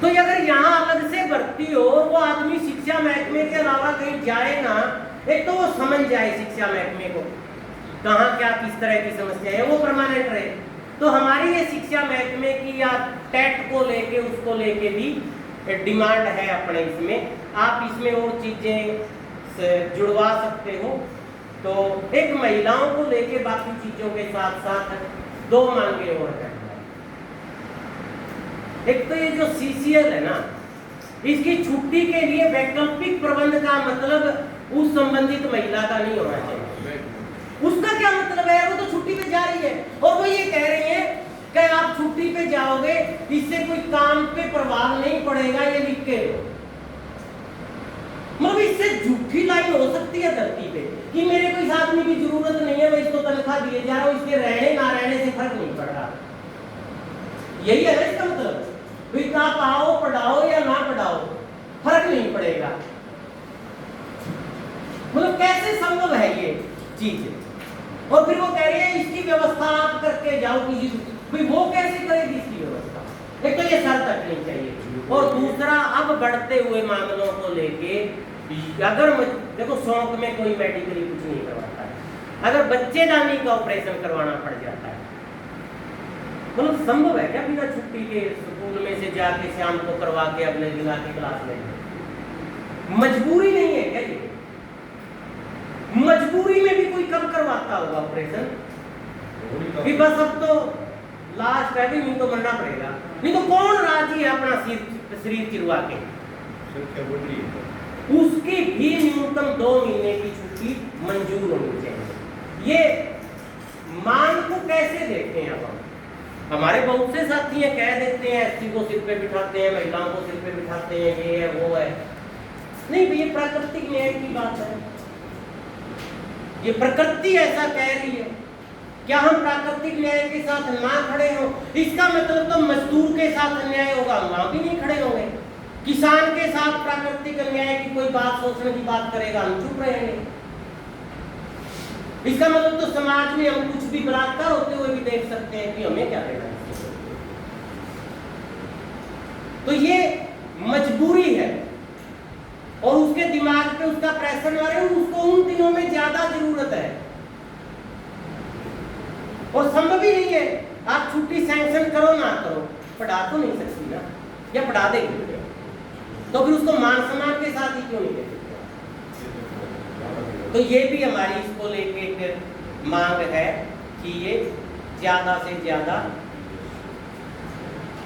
तो अगर यहाँ अलग से भर्ती हो, वो आदमी शिक्षा महकमे के अलावा कहीं जाए ना, एक तो वो समझ जाए शिक्षा महकमे को कहाँ क्या किस तरह की समस्या है, वो परमानेंट रहे। तो हमारी ये शिक्षा महकमे की या टेट को लेके उसको लेके भी डिमांड है अपने इसमें। आप इसमें और चीजें जुड़वा सकते हो। तो एक महिलाओं को लेके बाकी चीजों के साथ साथ 2 मांगे और है। एक तो ये जो CCL है ना, इसकी छुट्टी के लिए वैकल्पिक प्रबंध का मतलब उस संबंधित महिला का नहीं होना चाहिए। उसका क्या मतलब है? वो तो छुट्टी पे जा रही है और वो ये कह रही है कि आप छुट्टी पे जाओगे, इससे कोई काम पे प्रभाव नहीं पड़ेगा, ये लिख के लो। मतलब इससे झूठी लाइन हो सकती है धरती पे कि मेरे को इस आदमी की जरूरत नहीं है, मैं इसको तनख्वाह दिए जा रहा हूँ, इसके रहने ना रहने से फर्क नहीं पड़ रहा। यही है ना इसका मतलब। भाई आप आओ पढ़ाओ या ना पढ़ाओ, फर्क नहीं पड़ेगा। मतलब कैसे संभव है ये चीज? और फिर वो कह रही है इसकी व्यवस्था आप करके जाओ किसी, भाई वो कैसे करेगी इसकी व्यवस्था? एक तो ये शर्त हटनी चाहिए। और दूसरा, अब बढ़ते हुए मामलों को लेके अगर देखो शौक में कोई मेडिकली कुछ नहीं करवाता है, अगर बच्चेदानी का ऑपरेशन करवाना पड़ जाता है, मतलब संभव है क्या बिना छुट्टी के स्कूल में से जाके शाम को करवा के अगले दिन आके क्लास में? मजबूरी नहीं है क्या ये? मजबूरी में भी कोई कब करवाता होगा ऑपरेशन कि बस अब तो लास्ट है भी, नहीं तो मरना पड़ेगा। नहीं तो कौन राजी है अपना शरीर चिरवा के? उसकी भी न्यूनतम 2 महीने की छुट्टी मंजूर होनी चाहिए। ये मांग को कैसे देखते हैं अब? हमारे बहुत से साथी हैं, कह देते हैं SC को सिर पे बिठाते हैं, महिलाओं को सिर पे बिठाते हैं, ये है वो है। नहीं भैया, प्राकृतिक न्याय की बात है, ये प्रकृति ऐसा कह रही है। क्या हम प्राकृतिक न्याय के साथ ना खड़े हो? इसका मतलब तो मजदूर के साथ अन्याय होगा, वहां भी नहीं खड़े होंगे। किसान के साथ प्राकृतिक अन्याय की कोई बात सोचने की बात करेगा, हम चुप रहेंगे। इसका मतलब तो समाज में हम कुछ भी बलात्कार होते हुए भी देख सकते हैं कि हमें क्या देना है। तो ये मजबूरी है और उसके दिमाग पे उसका प्रेशर आ रहा है, उसको उन दिनों में ज्यादा जरूरत है और संभव ही नहीं है। आप छुट्टी सैंक्शन करो ना करो, पढ़ा तो नहीं सकती ना, या पढ़ा देंगे तो फिर उसको मान सम्मान के साथ ही क्यों नहीं देते? तो ये भी हमारी इसको लेके एक मांग है कि ये ज्यादा से ज्यादा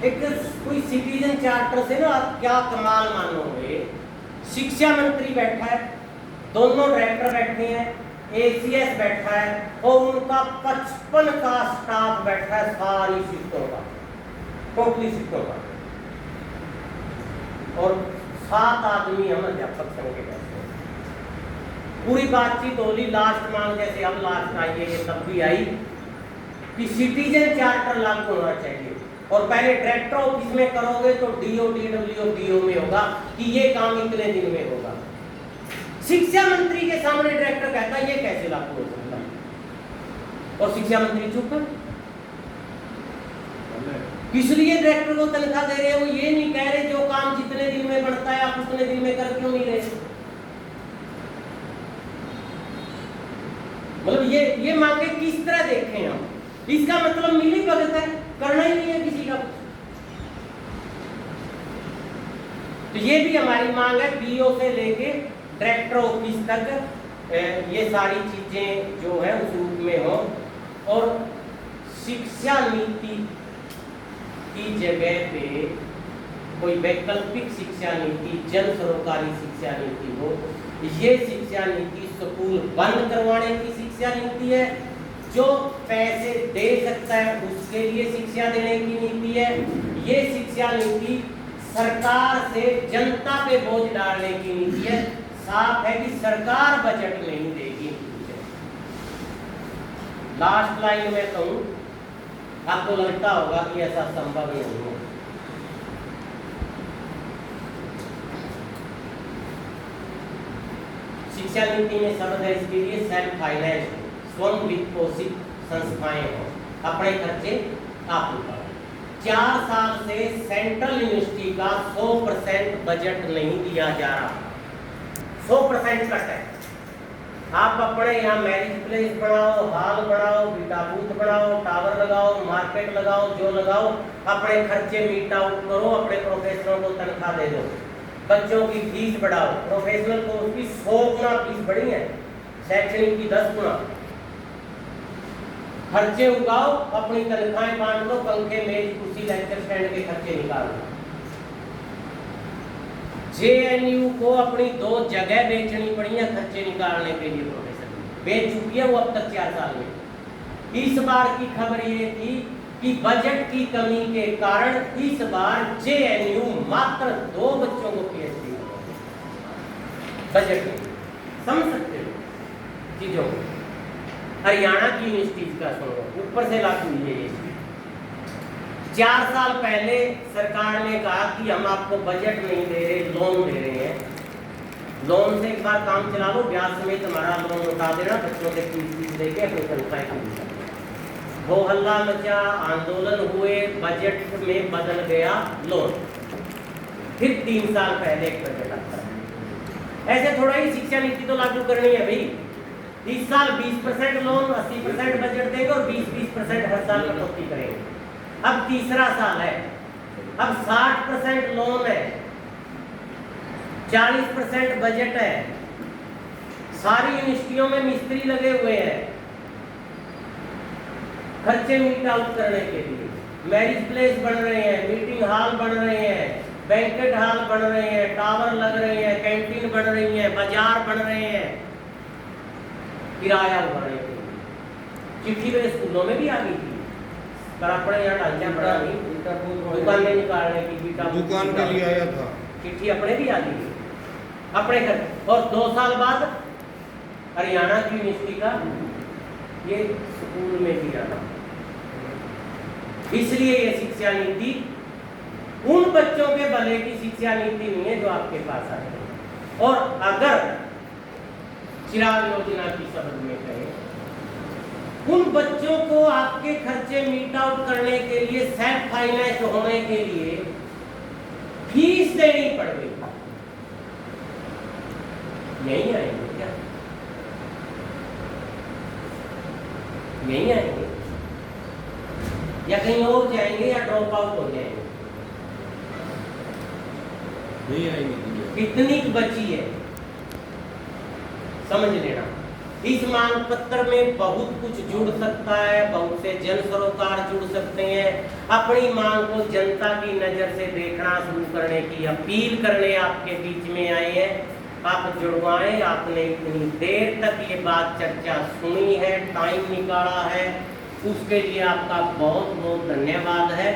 एक कोई सिटीजन चार्टर से ना आप क्या कमाल मानोगे। शिक्षा मंत्री बैठा है, दोनों डायरेक्टर बैठे हैं, ACS बैठा है और उनका 55 का स्टाफ बैठा है, सारी शिफ्टों का, टोटली शिफ्टों का, और 7 आदमी हम अध्यापक संघ के बैठे हैं। पूरी बातचीत होली, लास्ट मांग जैसे अब लास्ट आई है तब भी आई कि सिटीजन चार्टर लागू होना चाहिए और पहले डायरेक्टर ऑफिस में करोगे तो DO DWO DO में होगा कि ये काम इतने दिन में होगा। शिक्षा मंत्री के सामने डायरेक्टर कहता है ये कैसे लागू हो सकता है, और शिक्षा मंत्री चुप है। इसलिए डायरेक्टर को तनख्वाह दे रहे हैं, वो ये नहीं कह रहे जो काम जितने दिन में बनता है आप उतने दिन में कर क्यों नहीं रहे। मतलब ये मांगे किस तरह देखें हम? इसका मतलब मिली भगत है, करना ही नहीं है किसी का। तो ये भी हमारी मांग है, PO से लेके डायरेक्टर ऑफिस तक ये सारी चीजें जो है उस रूप में हो। और शिक्षा नीति की जगह पे कोई वैकल्पिक शिक्षा नीति, जन सरोकारी शिक्षा नीति हो। ये शिक्षा नीति स्कूल बंद करवाने की शिक्षा नीति है, जो पैसे दे सकता है उसके लिए शिक्षा देने की नीति है। ये शिक्षा नीति सरकार से जनता पे बोझ डालने की नीति है। साफ है कि सरकार बजट नहीं देगी। लास्ट लाइन में कहूं, आपको लगता होगा कि ऐसा संभव नहीं है। शिक्षा नीति में शब्द है इसके लिए सेल्फ फाइनेंस, स्वयं वित्त पोषित संस्थाएं हो, अपने खर्चे आप उठाओ। 4 साल से सेंट्रल यूनिवर्सिटी का 100% बजट नहीं दिया जा रहा। 100% कट है। आप अपने यहाँ मैरिज प्लेस बनाओ, हॉल बनाओ, बीटा बूथ बनाओ, टावर लगाओ, मार्केट लगाओ, जो लगाओ, अपने खर्चे मीट आउट करो, अपने प्रोफेसरों को तनख्वाह दे दो, बच्चों की फीस बढ़ाओ। प्रोफेशनल कोर्स की 100 गुना फीस बढ़ी है, शैक्षणिक की 10 गुना। खर्चे उगाओ, अपनी तनख्वाहें बांट लो, पंखे मेज कुर्सी लेक्चर स्टैंड के खर्चे निकालो। जेएनयू को अपनी 2 जगह बेचनी पड़ी है खर्चे निकालने के लिए। प्रोफेसर बेच चुकी है वो अब तक 4 साल में। इस बार की खबर ये थी कि बजट की कमी के कारण इस बार जेएनयू मात्र 2 बच्चों को पीएचडी बजट में। समझ सकते हो चीजों को। हरियाणा की यूनिवर्सिटी का सुनो, ऊपर से लागू हुई है ये। 4 साल पहले सरकार ने कहा कि हम आपको बजट नहीं दे रहे, लोन दे रहे हैं। लोन से एक बार काम चला लो, ब्याज समेत हमारा लोन उठा देना, बच्चों से फीस देके अपनी तनख्वाहें पूरी कर देना। वो हल्ला मचा, आंदोलन हुए, बजट में बदल गया लोन। फिर 3 साल पहले एक बजट आता है। ऐसे थोड़ा ही शिक्षा नीति तो लागू करनी है भाई। इस साल 20% लोन, 80% बजट देंगे और 20% हर साल कटौती करेंगे। अब तीसरा साल है, अब 60% लोन है, 40% बजट है। सारी यूनिवर्सिटियों में मिस्त्री लगे हुए हैं खर्चे मीट आउट करने के लिए। मैरिज प्लेस बन रहे हैं, मीटिंग हॉल बन रहे हैं, बैंकेट हॉल बन रहे हैं, टावर लग रहे हैं, कैंटीन बन रही है, बाजार बन रहे हैं, किराया उठाने के लिए। चिट्ठी मेरे स्कूलों में भी आ गई थी, पर अपने यहाँ ढांचा पड़ा नहीं, दुकानें निकालने की दुकान के लिए आया था, चिट्ठी अपने भी आ गई अपने घर। और 2 साल बाद हरियाणा की यूनिवर्सिटी का ये स्कूल में भी आना। इसलिए ये शिक्षा नीति उन बच्चों के भले की शिक्षा नीति नहीं है जो आपके पास आते हैं। और अगर चिराग योजना की शब्द में कहें, उन बच्चों को आपके खर्चे मीट आउट करने के लिए, सेल्फ फाइनेंस होने के लिए फीस देनी पड़ गई, यही आएंगे क्या? यही आएंगे या कहीं और जाएंगे या ड्रॉप आउट हो जाएंगे? नहीं आएंगे। कितनी बची है समझ लेना। इस मांग पत्र में बहुत कुछ जुड़ सकता है, बहुत से जन सरोकार जुड़ सकते हैं। अपनी मांग को जनता की नजर से देखना शुरू करने की अपील करने आपके बीच में आए हैं। आप जुड़वाएं। आपने इतनी देर तक ये बात चर्चा सुनी है, टाइम निकाला है, उसके लिए आपका बहुत बहुत धन्यवाद है।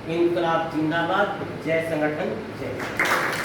इनकलाब जिंदाबाद। जय संगठन, जय।